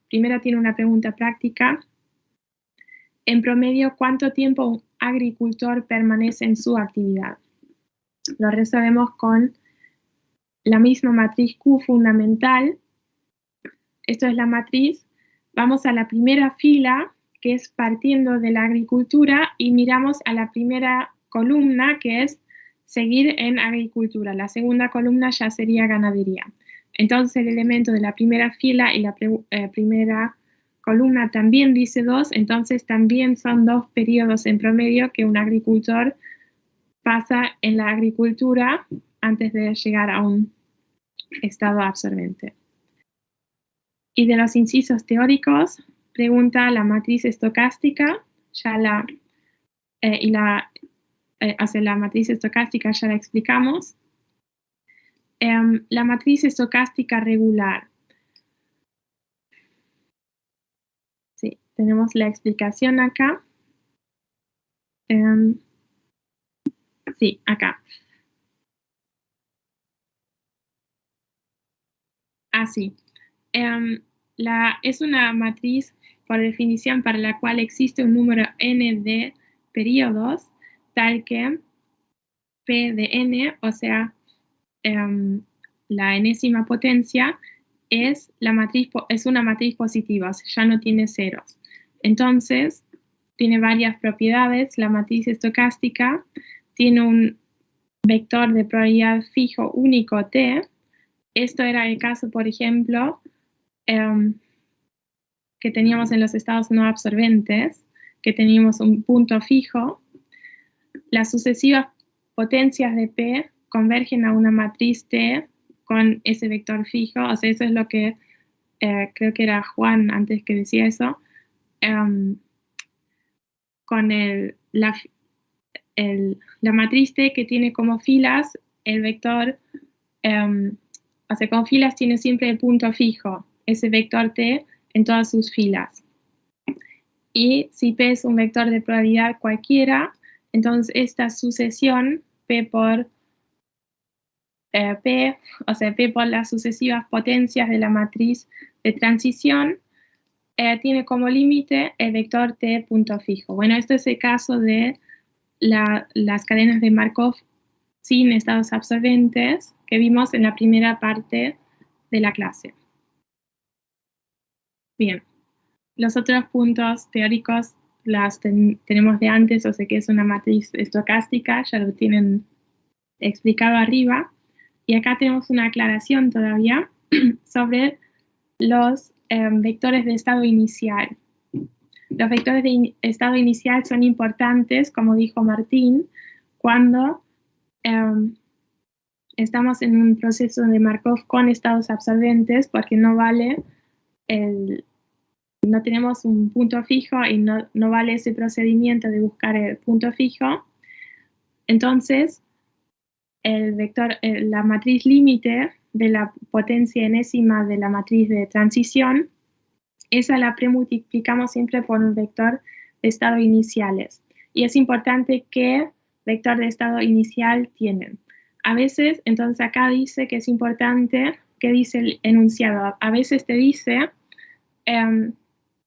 Primero tiene una pregunta práctica. En promedio, ¿cuánto tiempo un agricultor permanece en su actividad? Lo resolvemos con la misma matriz Q fundamental. Esto es la matriz. Vamos a la primera fila, que es partiendo de la agricultura, y miramos a la primera columna, que es seguir en agricultura. La segunda columna ya sería ganadería. Entonces el elemento de la primera fila y la primera columna también dice 2, entonces también son 2 periodos en promedio que un agricultor pasa en la agricultura antes de llegar a un estado absorbente. Y de los incisos teóricos, pregunta la matriz estocástica, la matriz estocástica ya la explicamos. La matriz estocástica regular. Sí, tenemos la explicación acá. Sí, acá. Así. Es una matriz, por definición, para la cual existe un número n de periodos, tal que P de n, o sea, la enésima potencia, es una matriz positiva, o sea, ya no tiene ceros. Entonces, tiene varias propiedades. La matriz estocástica tiene un vector de probabilidad fijo único T. Esto era el caso, por ejemplo, que teníamos en los estados no absorbentes, que teníamos un punto fijo. Las sucesivas potencias de P convergen a una matriz T con ese vector fijo. O sea, eso es lo que creo que era Juan antes que decía eso. Con la matriz T que tiene como filas el vector, o sea, con filas tiene siempre el punto fijo, ese vector T en todas sus filas. Y si P es un vector de probabilidad cualquiera, entonces esta sucesión P por P, o sea, P por las sucesivas potencias de la matriz de transición, tiene como límite el vector T punto fijo. Bueno, esto es el caso de las cadenas de Markov sin estados absorbentes que vimos en la primera parte de la clase. Bien, los otros puntos teóricos las tenemos de antes, o sea que es una matriz estocástica, ya lo tienen explicado arriba. Y acá tenemos una aclaración todavía sobre los vectores de estado inicial. Los vectores de estado inicial son importantes, como dijo Martín, cuando estamos en un proceso de Markov con estados absorbentes, porque no vale no tenemos un punto fijo y no vale ese procedimiento de buscar el punto fijo. Entonces, el vector, la matriz límite de la potencia enésima de la matriz de transición, esa la premultiplicamos siempre por un vector de estado iniciales. Y es importante qué vector de estado inicial tienen. A veces, entonces acá dice que es importante qué dice el enunciado. A veces te dice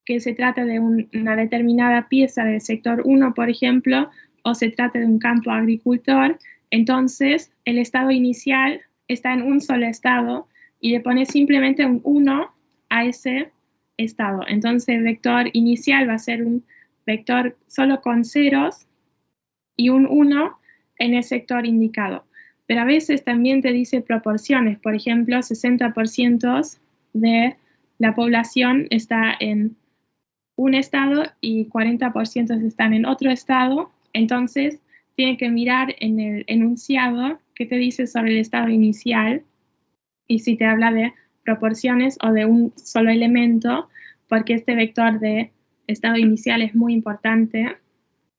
que se trata de una determinada pieza del sector 1, por ejemplo, o se trata de un campo agricultor. Entonces, el estado inicial está en un solo estado y le pones simplemente un 1 a ese estado. Entonces, el vector inicial va a ser un vector solo con ceros y un 1 en el sector indicado. Pero a veces también te dice proporciones. Por ejemplo, 60% de la población está en un estado y 40% están en otro estado. Entonces, tienen que mirar en el enunciado qué te dice sobre el estado inicial y si te habla de proporciones o de un solo elemento, porque este vector de estado inicial es muy importante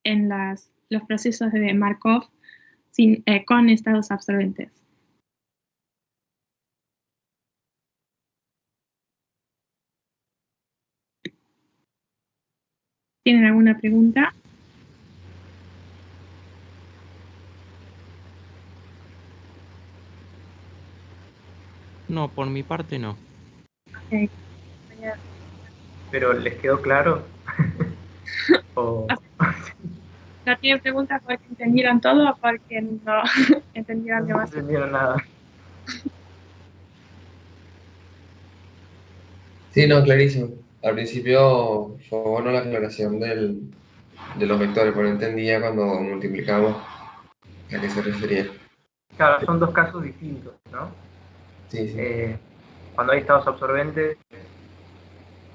en los procesos de Markov con estados absorbentes. ¿Tienen alguna pregunta? No, por mi parte no. Okay. ¿Pero les quedó claro? ¿O... ¿No tienen preguntas porque entendieron todo o porque no entendieron no entendieron nada? Sí, no, clarísimo. Al principio fue bueno la aclaración de los vectores, porque no entendía cuando multiplicamos a qué se refería. Claro, son dos casos distintos, ¿no? Sí, sí. Cuando hay estados absorbentes,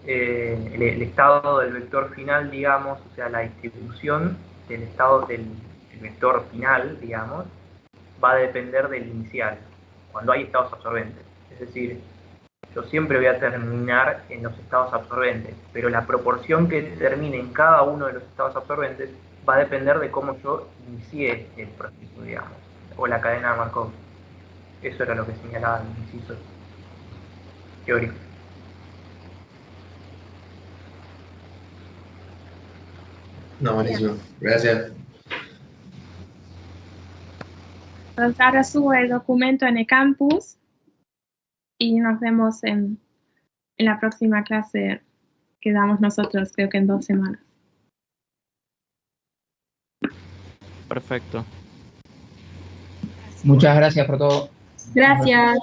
el estado del vector final, digamos, o sea, la distribución del estado del vector final, digamos, va a depender del inicial, cuando hay estados absorbentes. Es decir, yo siempre voy a terminar en los estados absorbentes, pero la proporción que termine en cada uno de los estados absorbentes va a depender de cómo yo inicié el proceso, digamos, o la cadena de Markov. Eso era lo que señalaba el inciso teórico. No, buenísimo. Gracias. Entonces ahora subo el documento en el campus y nos vemos en la próxima clase que damos nosotros, creo que en 2 semanas. Perfecto. Muchas gracias por todo. Gracias.